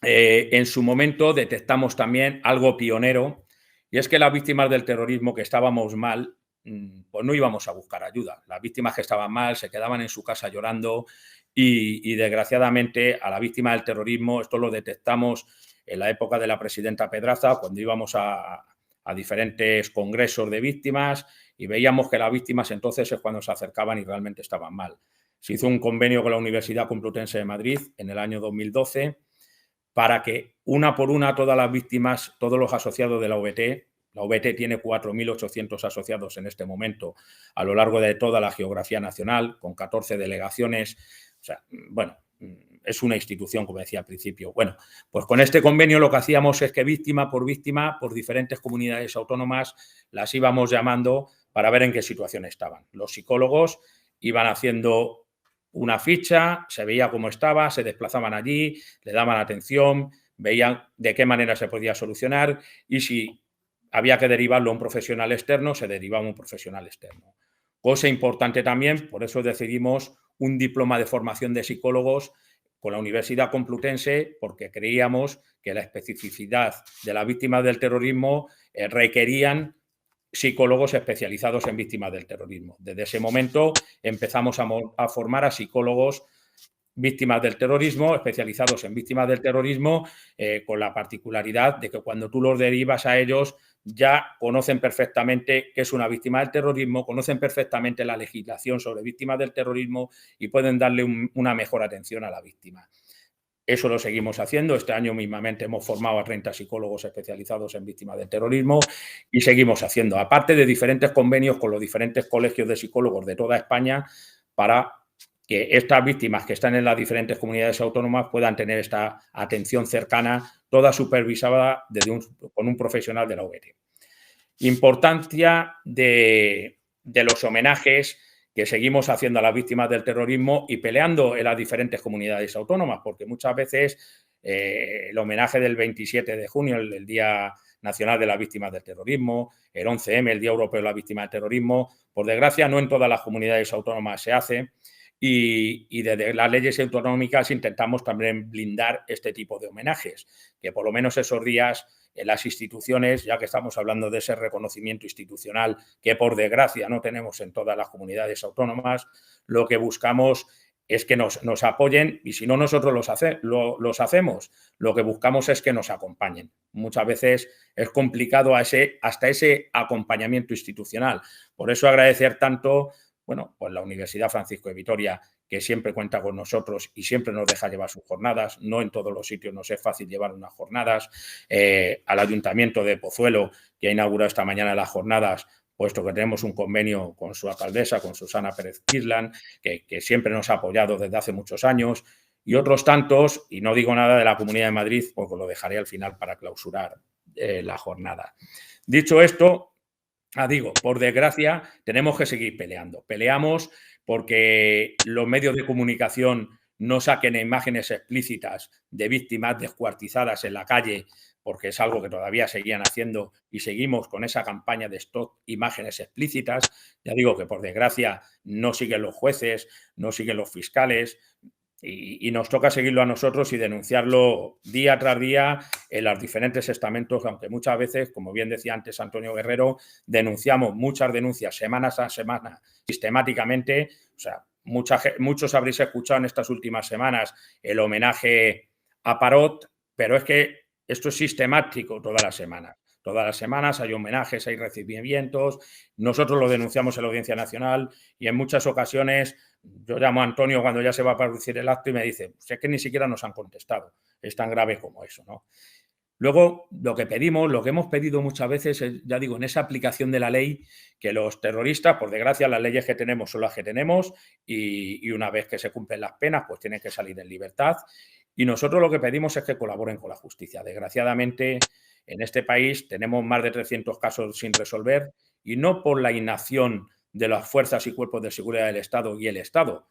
en su momento detectamos también algo pionero y es que las víctimas del terrorismo que estábamos mal, pues no íbamos a buscar ayuda. Las víctimas que estaban mal se quedaban en su casa llorando y desgraciadamente a la víctima del terrorismo, esto lo detectamos en la época de la presidenta Pedraza, cuando íbamos a diferentes congresos de víctimas y veíamos que las víctimas entonces es cuando se acercaban y realmente estaban mal. Se hizo un convenio con la Universidad Complutense de Madrid en el año 2012 para que una por una todas las víctimas, todos los asociados de la AVT tiene 4.800 asociados en este momento a lo largo de toda la geografía nacional, con 14 delegaciones. O sea, bueno, es una institución, como decía al principio. Bueno, pues con este convenio lo que hacíamos es que víctima, por diferentes comunidades autónomas, las íbamos llamando para ver en qué situación estaban. Los psicólogos iban haciendo una ficha, se veía cómo estaba, se desplazaban allí, le daban atención, veían de qué manera se podía solucionar y si había que derivarlo a un profesional externo, se derivaba a un profesional externo. Cosa importante también, por eso decidimos un diploma de formación de psicólogos con la Universidad Complutense porque creíamos que la especificidad de las víctimas del terrorismo requerían psicólogos especializados en víctimas del terrorismo. Desde ese momento empezamos a formar a psicólogos víctimas del terrorismo, especializados en víctimas del terrorismo, con la particularidad de que cuando tú los derivas a ellos ya conocen perfectamente qué es una víctima del terrorismo, conocen perfectamente la legislación sobre víctimas del terrorismo y pueden darle una mejor atención a la víctima. Eso lo seguimos haciendo. Este año mismamente hemos formado a 30 psicólogos especializados en víctimas del terrorismo y seguimos haciendo, aparte de diferentes convenios con los diferentes colegios de psicólogos de toda España para que estas víctimas que están en las diferentes comunidades autónomas puedan tener esta atención cercana, toda supervisada con un profesional de la UGT. Importancia de los homenajes que seguimos haciendo a las víctimas del terrorismo y peleando en las diferentes comunidades autónomas, porque muchas veces el homenaje del 27 de junio, el Día Nacional de las Víctimas del Terrorismo, el 11M, el Día Europeo de las Víctimas del Terrorismo, por desgracia no en todas las comunidades autónomas se hace y desde las leyes autonómicas intentamos también blindar este tipo de homenajes, que por lo menos esos días en las instituciones, ya que estamos hablando de ese reconocimiento institucional que por desgracia no tenemos en todas las comunidades autónomas, lo que buscamos es que nos apoyen y si no nosotros los hacemos, lo que buscamos es que nos acompañen. Muchas veces es complicado hasta ese acompañamiento institucional. Por eso agradecer tanto, bueno, pues la Universidad Francisco de Vitoria, que siempre cuenta con nosotros y siempre nos deja llevar sus jornadas. No en todos los sitios nos es fácil llevar unas jornadas. Al Ayuntamiento de Pozuelo, que ha inaugurado esta mañana las jornadas, puesto que tenemos un convenio con su alcaldesa, con Susana Pérez Quislan, que siempre nos ha apoyado desde hace muchos años, y otros tantos, y no digo nada de la Comunidad de Madrid, porque lo dejaré al final para clausurar la jornada. Dicho esto, digo, por desgracia, tenemos que seguir peleando. Peleamos porque los medios de comunicación no saquen imágenes explícitas de víctimas descuartizadas en la calle, porque es algo que todavía seguían haciendo y seguimos con esa campaña de stop imágenes explícitas. Ya digo que por desgracia no siguen los jueces, no siguen los fiscales y nos toca seguirlo a nosotros y denunciarlo día tras día en los diferentes estamentos, aunque muchas veces, como bien decía antes Antonio Guerrero, denunciamos muchas denuncias semana a semana, sistemáticamente. O sea, muchos habréis escuchado en estas últimas semanas el homenaje a Parot, pero es que esto es sistemático todas las semanas. Todas las semanas hay homenajes, hay recibimientos, nosotros lo denunciamos en la Audiencia Nacional y en muchas ocasiones yo llamo a Antonio cuando ya se va a producir el acto y me dice, pues es que ni siquiera nos han contestado, es tan grave como eso, ¿no? Luego, lo que hemos pedido muchas veces, ya digo, en esa aplicación de la ley, que los terroristas, por desgracia, las leyes que tenemos son las que tenemos y una vez que se cumplen las penas, pues tienen que salir en libertad. Y nosotros lo que pedimos es que colaboren con la justicia. Desgraciadamente, en este país tenemos más de 300 casos sin resolver y no por la inacción de las fuerzas y cuerpos de seguridad del Estado y el Estado,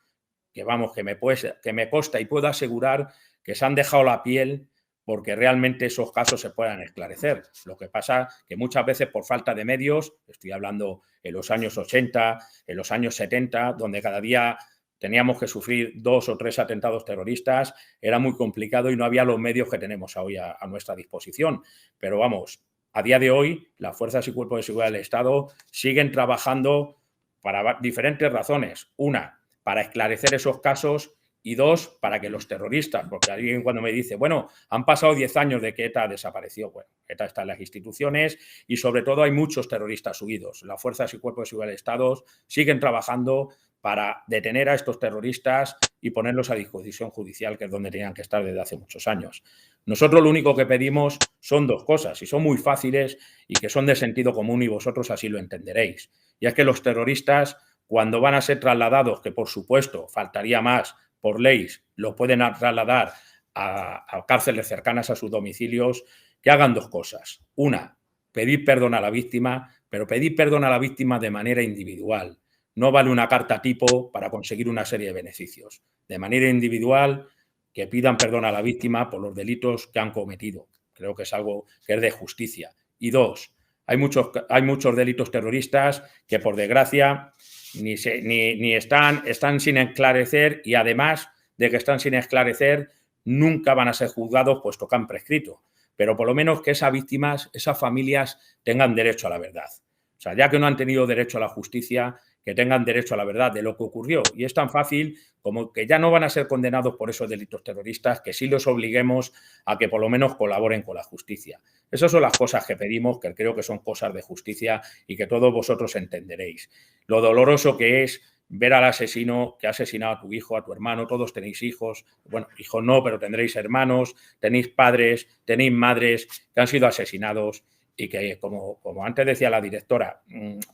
que vamos, que me consta y puedo asegurar que se han dejado la piel porque realmente esos casos se puedan esclarecer. Lo que pasa que muchas veces por falta de medios, estoy hablando en los años 80, en los años 70, donde cada día teníamos que sufrir 2 o 3 atentados terroristas, era muy complicado y no había los medios que tenemos hoy a nuestra disposición. Pero vamos, a día de hoy, las fuerzas y cuerpos de seguridad del Estado siguen trabajando para diferentes razones. Una, para esclarecer esos casos y 2, para que los terroristas, porque alguien cuando me dice, bueno, han pasado 10 años de que ETA desapareció, bueno, ETA está en las instituciones y sobre todo hay muchos terroristas huidos. Las fuerzas y cuerpos de seguridad del Estado siguen trabajando para detener a estos terroristas y ponerlos a disposición judicial, que es donde tenían que estar desde hace muchos años. Nosotros lo único que pedimos son 2 cosas y son muy fáciles y que son de sentido común y vosotros así lo entenderéis. Y es que los terroristas, cuando van a ser trasladados, que por supuesto faltaría más, por ley, lo pueden trasladar a cárceles cercanas a sus domicilios, que hagan 2 cosas. Una, pedir perdón a la víctima, pero pedir perdón a la víctima de manera individual. No vale una carta tipo para conseguir una serie de beneficios. De manera individual, que pidan perdón a la víctima por los delitos que han cometido. Creo que es algo que es de justicia. Y 2, hay muchos delitos terroristas que, por desgracia, ni están sin esclarecer y, además, de que están sin esclarecer, nunca van a ser juzgados puesto que han prescrito. Pero por lo menos que esas víctimas, esas familias tengan derecho a la verdad. O sea, ya que no han tenido derecho a la justicia, que tengan derecho a la verdad de lo que ocurrió. Y es tan fácil como que ya no van a ser condenados por esos delitos terroristas, que sí los obliguemos a que por lo menos colaboren con la justicia. Esas son las cosas que pedimos, que creo que son cosas de justicia y que todos vosotros entenderéis. Lo doloroso que es ver al asesino que ha asesinado a tu hijo, a tu hermano, todos tenéis hijos, bueno, hijos no, pero tendréis hermanos, tenéis padres, tenéis madres que han sido asesinados y que, como antes decía la directora,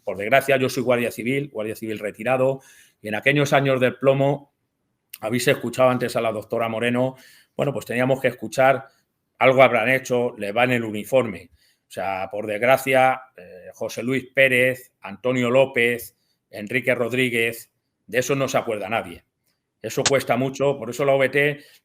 por desgracia yo soy guardia civil retirado, y en aquellos años del plomo, habéis escuchado antes a la doctora Moreno, bueno, pues teníamos que escuchar, algo habrán hecho, le va en el uniforme. O sea, por desgracia, José Luis Pérez, Antonio López, Enrique Rodríguez, de eso no se acuerda nadie. Eso cuesta mucho, por eso la OBT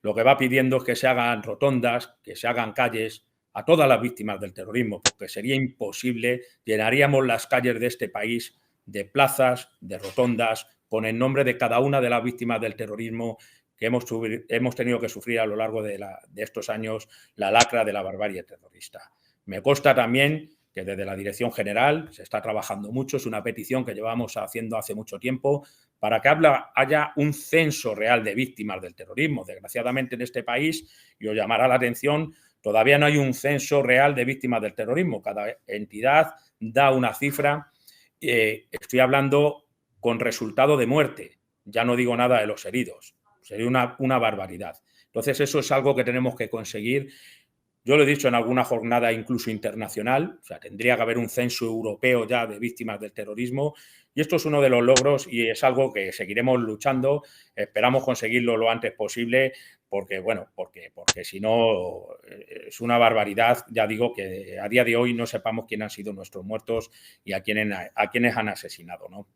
lo que va pidiendo es que se hagan rotondas, que se hagan calles a todas las víctimas del terrorismo, porque sería imposible, llenaríamos las calles de este país de plazas, de rotondas, con el nombre de cada una de las víctimas del terrorismo que hemos tenido que sufrir a lo largo de estos años, la lacra de la barbarie terrorista. Me consta también que desde la Dirección General se está trabajando mucho, es una petición que llevamos haciendo hace mucho tiempo, para que haya un censo real de víctimas del terrorismo. Desgraciadamente en este país, y os llamará la atención, todavía no hay un censo real de víctimas del terrorismo. Cada entidad da una cifra. Estoy hablando con resultado de muerte. Ya no digo nada de los heridos. Sería una barbaridad. Entonces, eso es algo que tenemos que conseguir. Yo lo he dicho en alguna jornada incluso internacional, o sea, tendría que haber un censo europeo ya de víctimas del terrorismo, y esto es uno de los logros y es algo que seguiremos luchando, esperamos conseguirlo lo antes posible, porque, bueno, porque si no es una barbaridad, ya digo, que a día de hoy no sepamos quién han sido nuestros muertos y a quiénes han asesinado, ¿no?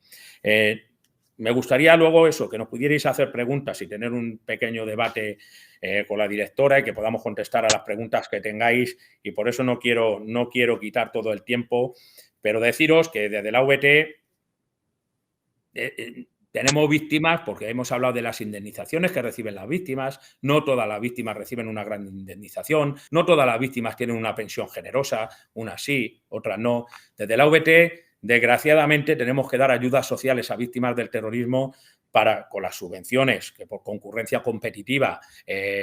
Me gustaría luego eso, que nos pudierais hacer preguntas y tener un pequeño debate con la directora y que podamos contestar a las preguntas que tengáis, y por eso no quiero quitar todo el tiempo, pero deciros que desde la VT tenemos víctimas, porque hemos hablado de las indemnizaciones que reciben las víctimas. No todas las víctimas reciben una gran indemnización, no todas las víctimas tienen una pensión generosa, unas sí, otras no. Desde la VT, desgraciadamente, tenemos que dar ayudas sociales a víctimas del terrorismo con las subvenciones que por concurrencia competitiva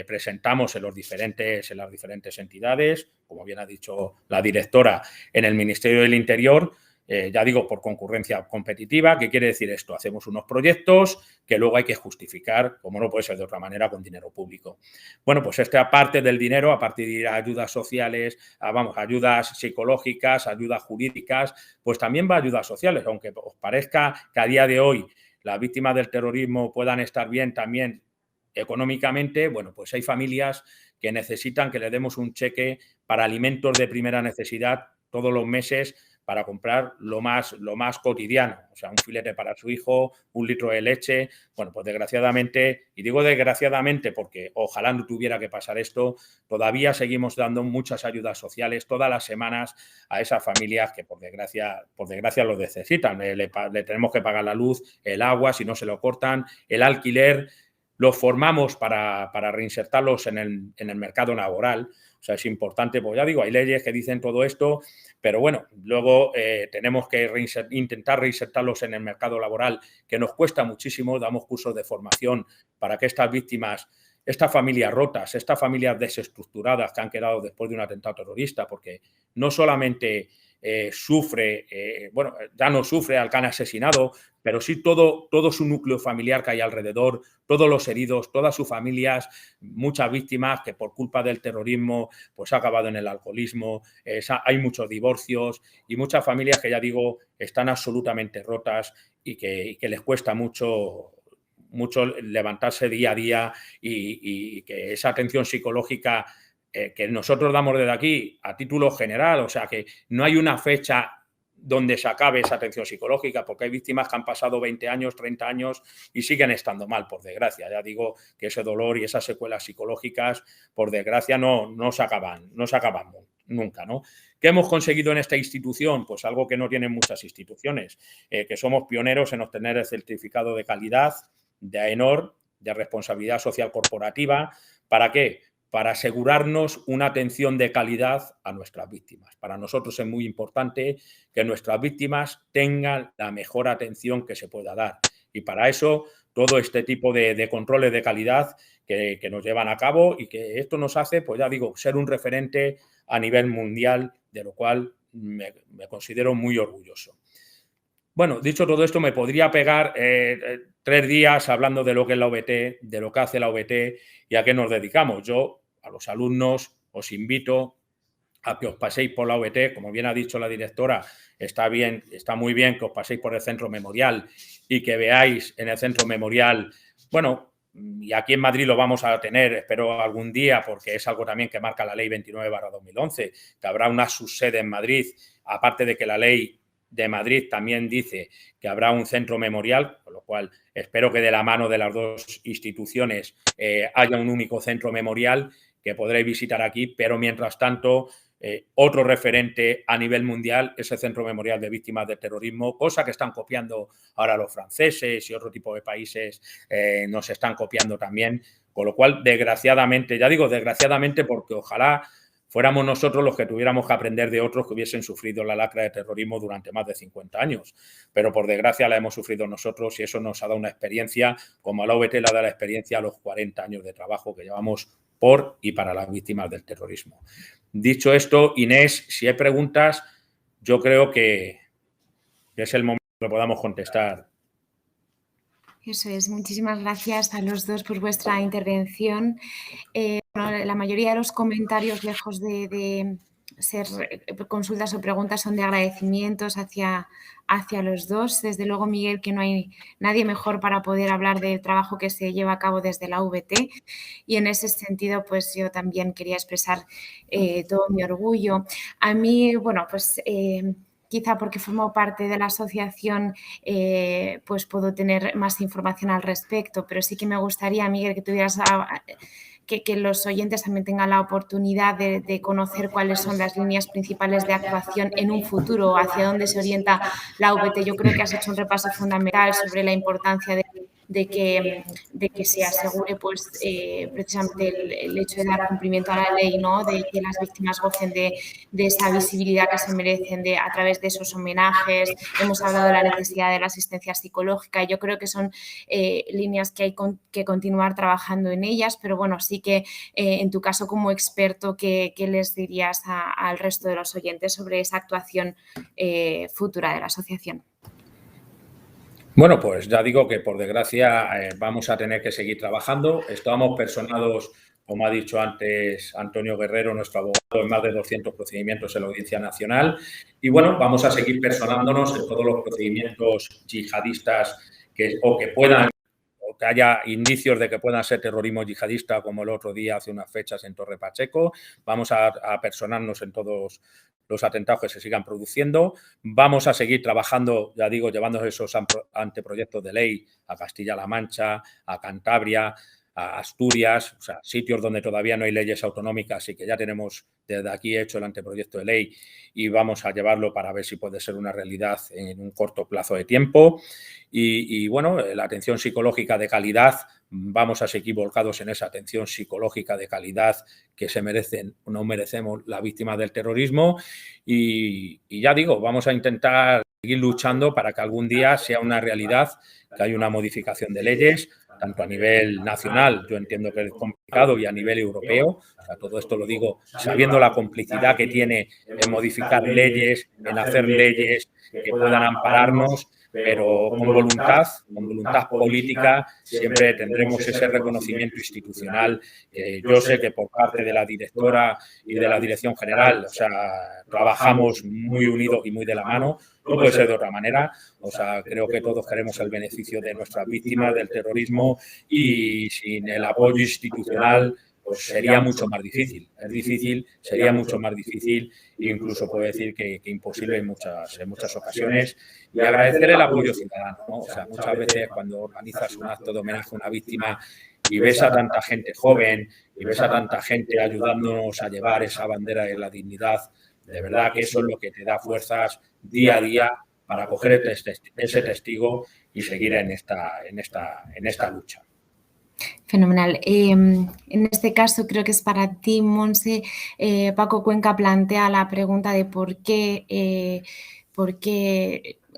presentamos en las diferentes entidades, como bien ha dicho la directora, en el Ministerio del Interior. Ya digo, por concurrencia competitiva. ¿Qué quiere decir esto? Hacemos unos proyectos que luego hay que justificar, como no puede ser de otra manera, con dinero público. Bueno, pues esta parte del dinero, aparte de ir a ayudas sociales, ayudas psicológicas, ayudas jurídicas, pues también va a ayudas sociales, aunque os parezca que a día de hoy las víctimas del terrorismo puedan estar bien también económicamente. Bueno, pues hay familias que necesitan que le demos un cheque para alimentos de primera necesidad todos los meses, para comprar lo más cotidiano, o sea, un filete para su hijo, un litro de leche. Bueno, pues desgraciadamente, y digo desgraciadamente porque ojalá no tuviera que pasar esto, todavía seguimos dando muchas ayudas sociales todas las semanas a esas familias que por desgracia lo necesitan. Le tenemos que pagar la luz, el agua, si no se lo cortan, el alquiler. Los formamos para reinsertarlos en el mercado laboral. O sea, es importante, pues ya digo, hay leyes que dicen todo esto, pero bueno, luego tenemos que intentar reinsertarlos en el mercado laboral, que nos cuesta muchísimo. Damos cursos de formación para que estas víctimas, estas familias rotas, estas familias desestructuradas que han quedado después de un atentado terrorista, porque no solamente ya no sufre al que han asesinado, pero sí todo su núcleo familiar que hay alrededor, todos los heridos, todas sus familias, muchas víctimas que por culpa del terrorismo pues ha acabado en el alcoholismo, hay muchos divorcios y muchas familias que, ya digo, están absolutamente rotas y que les cuesta mucho levantarse día a día, y que esa atención psicológica que nosotros damos desde aquí a título general, o sea, que no hay una fecha donde se acabe esa atención psicológica, porque hay víctimas que han pasado 20 años, 30 años y siguen estando mal, por desgracia. Ya digo que ese dolor y esas secuelas psicológicas, por desgracia, no se acaban nunca, ¿no? ¿Qué hemos conseguido en esta institución? Pues algo que no tienen muchas instituciones, que somos pioneros en obtener el certificado de calidad de AENOR, de responsabilidad social corporativa. ¿Para qué? Para asegurarnos una atención de calidad a nuestras víctimas. Para nosotros es muy importante que nuestras víctimas tengan la mejor atención que se pueda dar. Y para eso, todo este tipo de controles de calidad que nos llevan a cabo y que esto nos hace, pues ya digo, ser un referente a nivel mundial, de lo cual me considero muy orgulloso. Bueno, dicho todo esto, me podría pegar 3 días hablando de lo que es la OVT, de lo que hace la OVT y a qué nos dedicamos. Yo, a los alumnos, os invito a que os paséis por la OVT. Como bien ha dicho la directora, está muy bien que os paséis por el Centro Memorial y que veáis en el Centro Memorial, bueno, y aquí en Madrid lo vamos a tener, espero algún día, porque es algo también que marca la Ley 29/2011, que habrá una subsede en Madrid, aparte de que la Ley de Madrid también dice que habrá un centro memorial, con lo cual espero que de la mano de las dos instituciones haya un único centro memorial que podréis visitar aquí, pero mientras tanto otro referente a nivel mundial es el Centro Memorial de Víctimas del Terrorismo, cosa que están copiando ahora los franceses y otro tipo de países nos están copiando también, con lo cual desgraciadamente, ya digo desgraciadamente porque ojalá fuéramos nosotros los que tuviéramos que aprender de otros que hubiesen sufrido la lacra de terrorismo durante más de 50 años. Pero por desgracia la hemos sufrido nosotros y eso nos ha dado una experiencia, como a la OVT le ha dado la experiencia a los 40 años de trabajo que llevamos por y para las víctimas del terrorismo. Dicho esto, Inés, si hay preguntas, yo creo que es el momento que podamos contestar. Eso es. Muchísimas gracias a los dos por vuestra intervención. Bueno, la mayoría de los comentarios, lejos de ser consultas o preguntas, son de agradecimientos hacia los dos. Desde luego, Miguel, que no hay nadie mejor para poder hablar del trabajo que se lleva a cabo desde la OVT. Y en ese sentido, pues yo también quería expresar todo mi orgullo. A mí, bueno, pues quizá porque formo parte de la asociación, pues puedo tener más información al respecto, pero sí que me gustaría, Miguel, que tuvieras que los oyentes también tengan la oportunidad de conocer cuáles son las líneas principales de actuación en un futuro, hacia dónde se orienta la OVT. Yo creo que has hecho un repaso fundamental sobre la importancia de que se asegure pues, precisamente el hecho de dar cumplimiento a la ley, ¿no? De que las víctimas gocen de esa visibilidad que se merecen a través de esos homenajes. Hemos hablado de la necesidad de la asistencia psicológica. Yo creo que son líneas que hay que continuar trabajando en ellas, pero bueno, sí que en tu caso como experto, ¿qué les dirías al resto de los oyentes sobre esa actuación futura de la asociación? Bueno, pues ya digo que por desgracia vamos a tener que seguir trabajando. Estamos personados, como ha dicho antes Antonio Guerrero, nuestro abogado, en más de 200 procedimientos en la Audiencia Nacional. Y bueno, vamos a seguir personándonos en todos los procedimientos yihadistas que haya indicios de que puedan ser terrorismo yihadista, como el otro día, hace unas fechas, en Torre Pacheco. Vamos a personarnos en todos los atentados que se sigan produciendo. Vamos a seguir trabajando, ya digo, llevando esos anteproyectos de ley a Castilla-La Mancha, a Cantabria, a Asturias, o sea, sitios donde todavía no hay leyes autonómicas y que ya tenemos desde aquí hecho el anteproyecto de ley y vamos a llevarlo para ver si puede ser una realidad en un corto plazo de tiempo. Y bueno, la atención psicológica de calidad, vamos a seguir volcados en esa atención psicológica de calidad que se merecen o no merecemos las víctimas del terrorismo y ya digo, vamos a intentar seguir luchando para que algún día sea una realidad, que haya una modificación de leyes, tanto a nivel nacional, yo entiendo que es complicado, y a nivel europeo. O sea, todo esto lo digo sabiendo la complicidad que tiene en modificar leyes, en hacer leyes que puedan ampararnos, pero con voluntad política siempre tendremos ese reconocimiento institucional. Yo sé que por parte de la directora y de la dirección general, o sea, trabajamos muy unidos y muy de la mano. No puede ser de otra manera. O sea, creo que todos queremos el beneficio de nuestras víctimas del terrorismo y sin el apoyo institucional pues sería mucho más difícil. Es difícil, sería mucho más difícil e incluso puedo decir que imposible en muchas ocasiones. Y agradecer el apoyo ciudadano, ¿no? O sea, muchas veces cuando organizas un acto de homenaje a una víctima y ves a tanta gente joven y ves a tanta gente ayudándonos a llevar esa bandera de la dignidad, de verdad que eso es lo que te da fuerzas día a día para coger ese testigo y seguir en esta lucha. Fenomenal. En este caso creo que es para ti, Monse. Paco Cuenca plantea la pregunta de por qué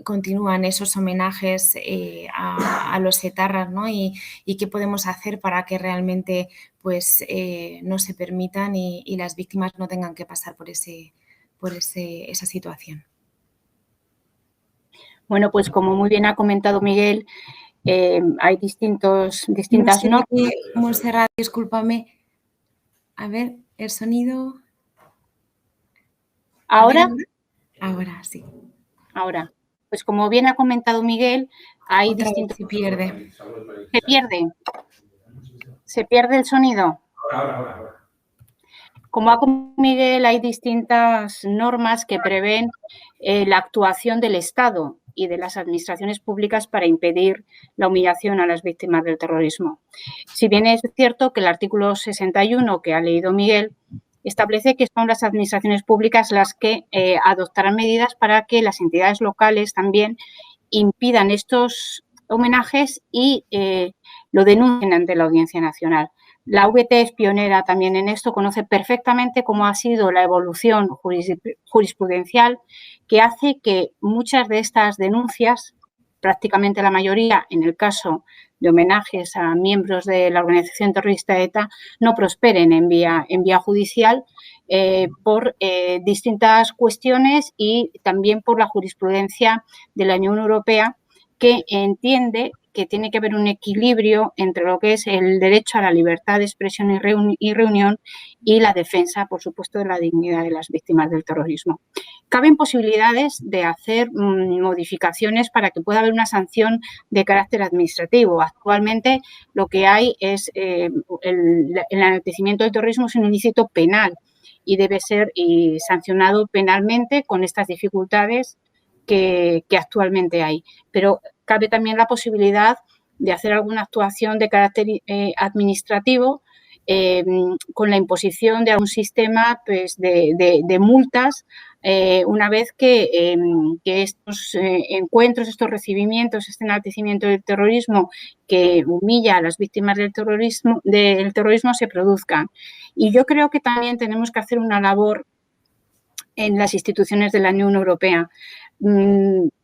continúan esos homenajes a los etarras, ¿no? Y qué podemos hacer para que realmente pues, no se permitan y las víctimas no tengan que pasar por esa situación. Bueno, pues como muy bien ha comentado Miguel, hay distintas normas. Montserrat, discúlpame. A ver, el sonido. ¿Ahora? Ahora sí. Ahora. Pues como bien ha comentado Miguel, hay distintos... Se pierde. ¿Se pierde? ¿Se pierde el sonido? Ahora. Como ha comentado Miguel, hay distintas normas que prevén la actuación del Estado y de las administraciones públicas para impedir la humillación a las víctimas del terrorismo. Si bien es cierto que el artículo 61 que ha leído Miguel establece que son las administraciones públicas las que adoptarán medidas para que las entidades locales también impidan estos homenajes y lo denuncien ante la Audiencia Nacional. La VT es pionera también en esto, conoce perfectamente cómo ha sido la evolución jurisprudencial que hace que muchas de estas denuncias, prácticamente la mayoría, en el caso de homenajes a miembros de la organización terrorista ETA, no prosperen en vía judicial por distintas cuestiones y también por la jurisprudencia de la Unión Europea, que entiende que tiene que haber un equilibrio entre lo que es el derecho a la libertad de expresión y reunión y la defensa, por supuesto, de la dignidad de las víctimas del terrorismo. Caben posibilidades de hacer modificaciones para que pueda haber una sanción de carácter administrativo. Actualmente lo que hay es el enaltecimiento del terrorismo es un ilícito penal y debe ser sancionado penalmente con estas dificultades que actualmente hay. Pero cabe también la posibilidad de hacer alguna actuación de carácter administrativo con la imposición de algún sistema pues, de multas una vez que estos encuentros, estos recibimientos, este enaltecimiento del terrorismo que humilla a las víctimas del terrorismo se produzcan. Y yo creo que también tenemos que hacer una labor en las instituciones de la Unión Europea.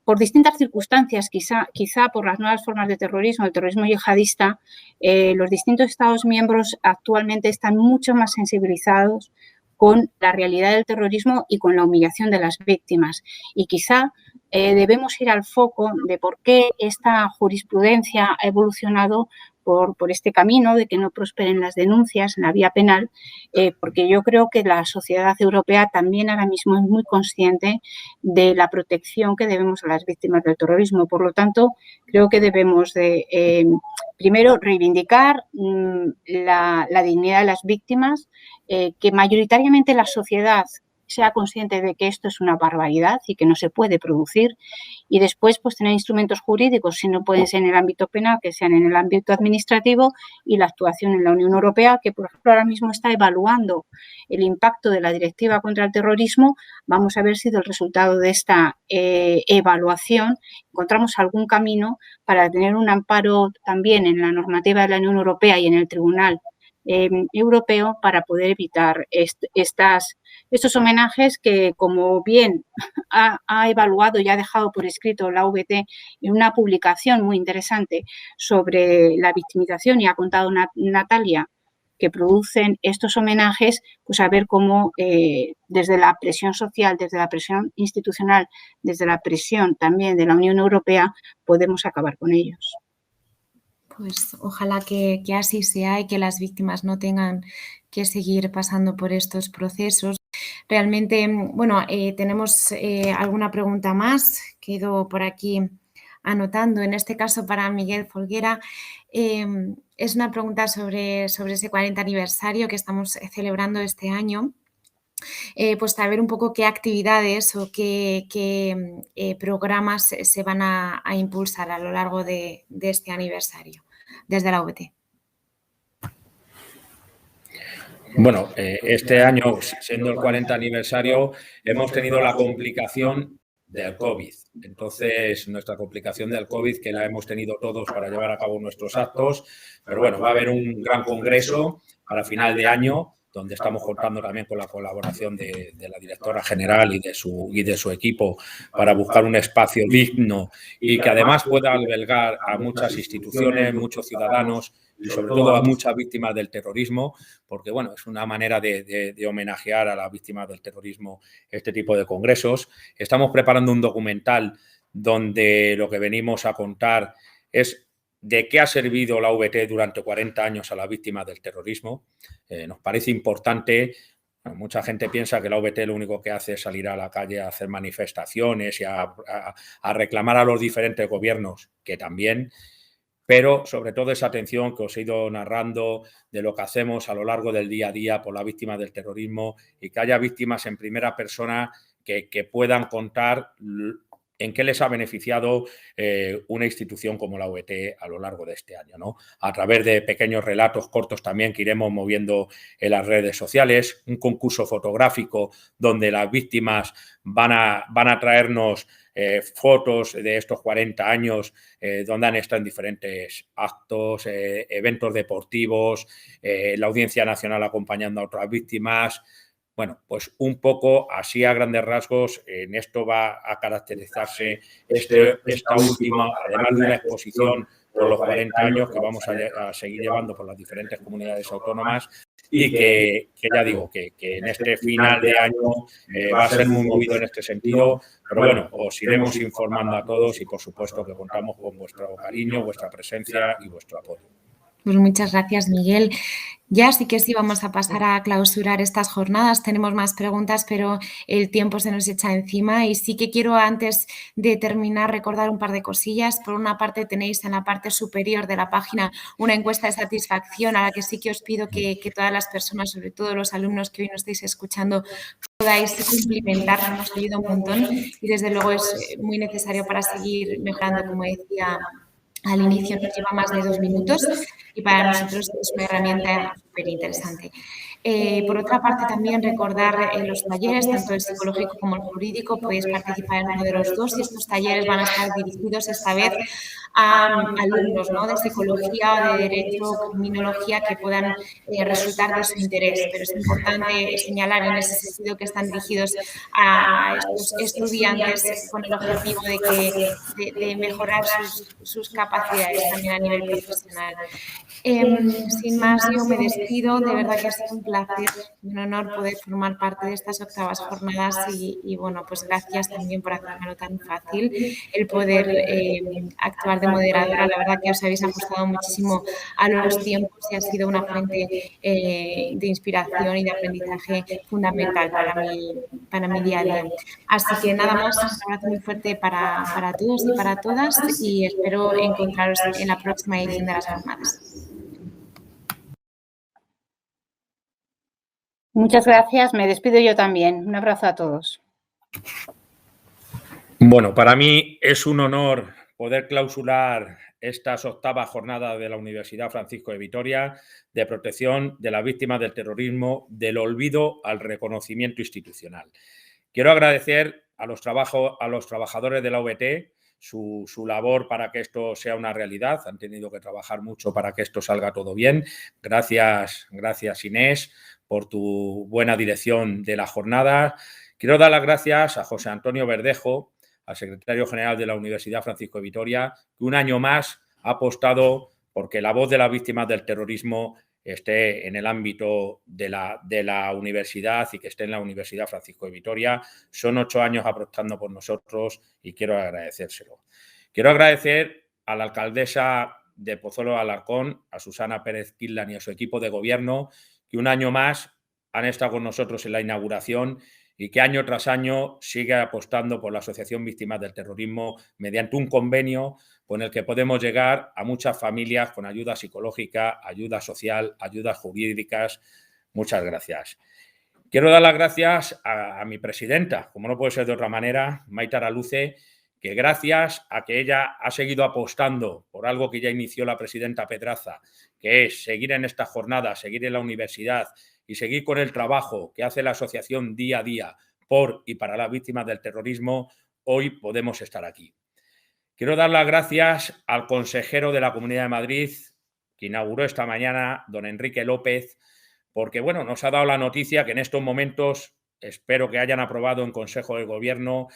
Por distintas circunstancias, quizá por las nuevas formas de terrorismo, el terrorismo yihadista, los distintos Estados miembros actualmente están mucho más sensibilizados con la realidad del terrorismo y con la humillación de las víctimas. Y quizá debemos ir al foco de por qué esta jurisprudencia ha evolucionado por este camino de que no prosperen las denuncias en la vía penal, porque yo creo que la sociedad europea también ahora mismo es muy consciente de la protección que debemos a las víctimas del terrorismo. Por lo tanto, creo que debemos de, primero, reivindicar la dignidad de las víctimas, que mayoritariamente la sociedad sea consciente de que esto es una barbaridad y que no se puede producir, y después pues tener instrumentos jurídicos, si no pueden ser en el ámbito penal, que sean en el ámbito administrativo, y la actuación en la Unión Europea, que por ejemplo ahora mismo está evaluando el impacto de la Directiva contra el Terrorismo. Vamos a ver si del resultado de esta evaluación encontramos algún camino para tener un amparo también en la normativa de la Unión Europea y en el Tribunal Europeo para poder evitar estos homenajes que, como bien ha evaluado y ha dejado por escrito la VT en una publicación muy interesante sobre la victimización, y ha contado Natalia, que producen estos homenajes, pues a ver cómo desde la presión social, desde la presión institucional, desde la presión también de la Unión Europea, podemos acabar con ellos. Pues ojalá que así sea y que las víctimas no tengan que seguir pasando por estos procesos. Realmente, bueno, tenemos alguna pregunta más. Quedo por aquí anotando. En este caso, para Miguel Folguera, es una pregunta sobre ese 40 aniversario que estamos celebrando este año. Pues saber un poco qué actividades o qué programas se van a impulsar a lo largo de este aniversario desde la VT. Bueno, este año, siendo el 40 aniversario, hemos tenido la complicación del COVID. Entonces, nuestra complicación del COVID, que la hemos tenido todos para llevar a cabo nuestros actos, pero bueno, va a haber un gran congreso para final de año, donde estamos contando también con la colaboración de la directora general y de su equipo para buscar un espacio digno y que además pueda albergar a muchas instituciones, muchos ciudadanos y sobre todo a muchas víctimas del terrorismo, porque bueno, es una manera de homenajear a las víctimas del terrorismo este tipo de congresos. Estamos preparando un documental donde lo que venimos a contar es de qué ha servido la VT durante 40 años a las víctimas del terrorismo. Nos parece importante. Bueno, mucha gente piensa que la VT lo único que hace es salir a la calle a hacer manifestaciones y a reclamar a los diferentes gobiernos, que también, pero sobre todo esa atención que os he ido narrando de lo que hacemos a lo largo del día a día por las víctimas del terrorismo y que haya víctimas en primera persona que puedan contar en qué les ha beneficiado una institución como la VT a lo largo de este año, ¿no? A través de pequeños relatos cortos también que iremos moviendo en las redes sociales, un concurso fotográfico donde las víctimas van a traernos fotos de estos 40 años donde han estado en diferentes actos, eventos deportivos, la Audiencia Nacional acompañando a otras víctimas. Bueno, pues un poco así a grandes rasgos en esto va a caracterizarse esta última, además de una exposición por los 40 años que vamos a seguir llevando por las diferentes comunidades autónomas y que ya digo, que en este final de año va a ser muy movido en este sentido, pero bueno, os iremos informando a todos y por supuesto que contamos con vuestro cariño, vuestra presencia y vuestro apoyo. Pues muchas gracias, Miguel. Ya sí que sí vamos a pasar a clausurar estas jornadas. Tenemos más preguntas, pero el tiempo se nos echa encima y sí que quiero, antes de terminar, recordar un par de cosillas. Por una parte, tenéis en la parte superior de la página una encuesta de satisfacción a la que sí que os pido que todas las personas, sobre todo los alumnos que hoy nos estáis escuchando, podáis cumplimentar. Nos ayuda un montón y desde luego es muy necesario para seguir mejorando, como decía al inicio. Nos lleva más de 2 minutos y para nosotros es una herramienta súper interesante. Por otra parte, también recordar los talleres, tanto el psicológico como el jurídico, podéis participar en uno de los dos y estos talleres van a estar dirigidos esta vez a alumnos, ¿no?, de psicología o de derecho, criminología, que puedan resultar de su interés, pero es importante señalar en ese sentido que están dirigidos a estos estudiantes con el objetivo de mejorar sus capacidades también a nivel profesional. Sin más, yo me despido. De verdad que ha sido un placer, un honor poder formar parte de estas octavas jornadas y bueno, pues gracias también por hacérmelo tan fácil el poder actuar de moderadora. La verdad que os habéis ajustado muchísimo a los tiempos y ha sido una fuente de inspiración y de aprendizaje fundamental para mi día a día. Así que nada más, un abrazo muy fuerte para todos y para todas y espero encontraros en la próxima edición de las jornadas. Muchas gracias. Me despido yo también. Un abrazo a todos. Bueno, para mí es un honor poder clausurar estas octavas jornadas de la Universidad Francisco de Vitoria de protección de las víctimas del terrorismo, del olvido al reconocimiento institucional. Quiero agradecer a los trabajadores de la VT su labor para que esto sea una realidad. Han tenido que trabajar mucho para que esto salga todo bien. Gracias Inés, por tu buena dirección de la jornada. Quiero dar las gracias a José Antonio Verdejo, al secretario general de la Universidad Francisco de Vitoria, que un año más ha apostado porque la voz de las víctimas del terrorismo esté en el ámbito de la universidad y que esté en la Universidad Francisco de Vitoria. Son 8 años apostando por nosotros y quiero agradecérselo. Quiero agradecer a la alcaldesa de Pozuelo de Alarcón, a Susana Pérez Quislan y a su equipo de gobierno, que un año más han estado con nosotros en la inauguración y que año tras año sigue apostando por la Asociación Víctimas del Terrorismo mediante un convenio con el que podemos llegar a muchas familias con ayuda psicológica, ayuda social, ayudas jurídicas. Muchas gracias. Quiero dar las gracias a mi presidenta, como no puede ser de otra manera, Maite Araluce, que gracias a que ella ha seguido apostando por algo que ya inició la presidenta Pedraza, que es seguir en esta jornada, seguir en la universidad y seguir con el trabajo que hace la asociación día a día por y para las víctimas del terrorismo, hoy podemos estar aquí. Quiero dar las gracias al consejero de la Comunidad de Madrid, que inauguró esta mañana, don Enrique López, porque bueno, nos ha dado la noticia que en estos momentos espero que hayan aprobado en Consejo de Gobierno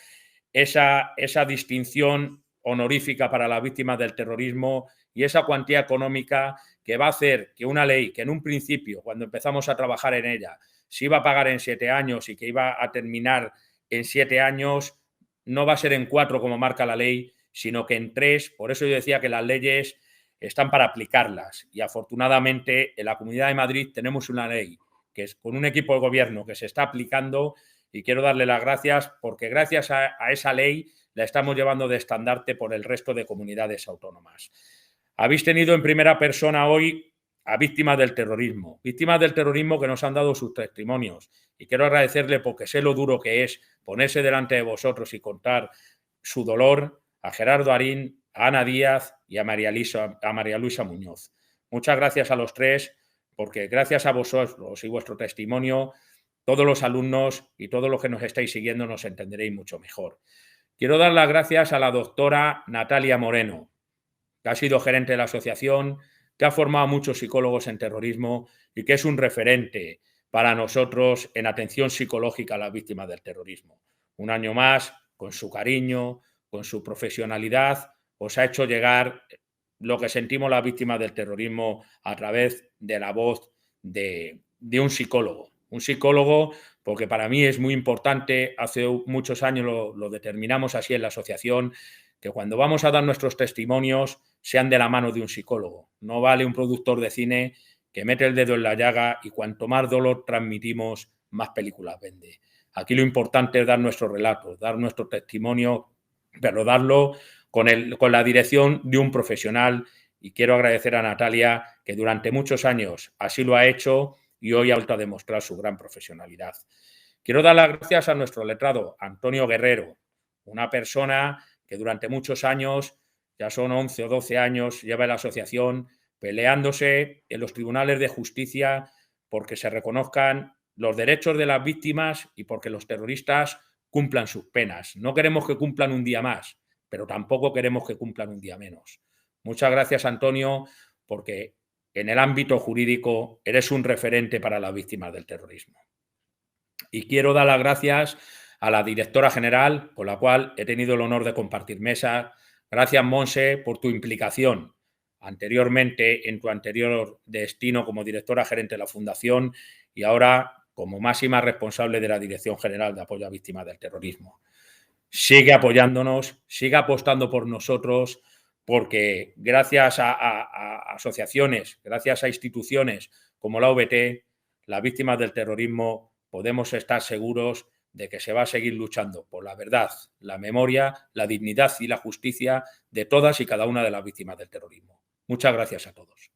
esa distinción honorífica para las víctimas del terrorismo y esa cuantía económica que va a hacer que una ley que en un principio, cuando empezamos a trabajar en ella, se iba a pagar en 7 años y que iba a terminar en 7 años, no va a ser en 4 como marca la ley, sino que en 3. Por eso yo decía que las leyes están para aplicarlas y afortunadamente en la Comunidad de Madrid tenemos una ley que es con un equipo de gobierno que se está aplicando y quiero darle las gracias porque gracias a esa ley la estamos llevando de estandarte por el resto de comunidades autónomas. Habéis tenido en primera persona hoy a víctimas del terrorismo que nos han dado sus testimonios y quiero agradecerle porque sé lo duro que es ponerse delante de vosotros y contar su dolor a Gerardo Arín, a Ana Díaz y a María Luisa Muñoz. Muchas gracias a los 3 porque gracias a vosotros y vuestro testimonio todos los alumnos y todos los que nos estáis siguiendo nos entenderéis mucho mejor. Quiero dar las gracias a la doctora Natalia Moreno, que ha sido gerente de la asociación, que ha formado a muchos psicólogos en terrorismo y que es un referente para nosotros en atención psicológica a las víctimas del terrorismo. Un año más, con su cariño, con su profesionalidad, os ha hecho llegar lo que sentimos las víctimas del terrorismo a través de la voz de un psicólogo. Un psicólogo, porque para mí es muy importante, hace muchos años lo determinamos así en la asociación, que cuando vamos a dar nuestros testimonios sean de la mano de un psicólogo. No vale un productor de cine que mete el dedo en la llaga y cuanto más dolor transmitimos, más películas vende. Aquí lo importante es dar nuestro relato, dar nuestro testimonio, pero darlo con la dirección de un profesional y quiero agradecer a Natalia que durante muchos años así lo ha hecho y hoy ha vuelto a demostrar su gran profesionalidad. Quiero dar las gracias a nuestro letrado, Antonio Guerrero, una persona que durante muchos años, ya son 11 o 12 años, lleva en la asociación peleándose en los tribunales de justicia porque se reconozcan los derechos de las víctimas y porque los terroristas cumplan sus penas. No queremos que cumplan un día más, pero tampoco queremos que cumplan un día menos. Muchas gracias, Antonio, porque en el ámbito jurídico eres un referente para las víctimas del terrorismo. Y quiero dar las gracias a la directora general, con la cual he tenido el honor de compartir mesa. Gracias, Monse, por tu implicación anteriormente en tu anterior destino como directora gerente de la Fundación y ahora como máxima responsable de la Dirección General de Apoyo a Víctimas del Terrorismo. Sigue apoyándonos, sigue apostando por nosotros, porque gracias a asociaciones, gracias a instituciones como la OBT, las víctimas del terrorismo podemos estar seguros de que se va a seguir luchando por la verdad, la memoria, la dignidad y la justicia de todas y cada una de las víctimas del terrorismo. Muchas gracias a todos.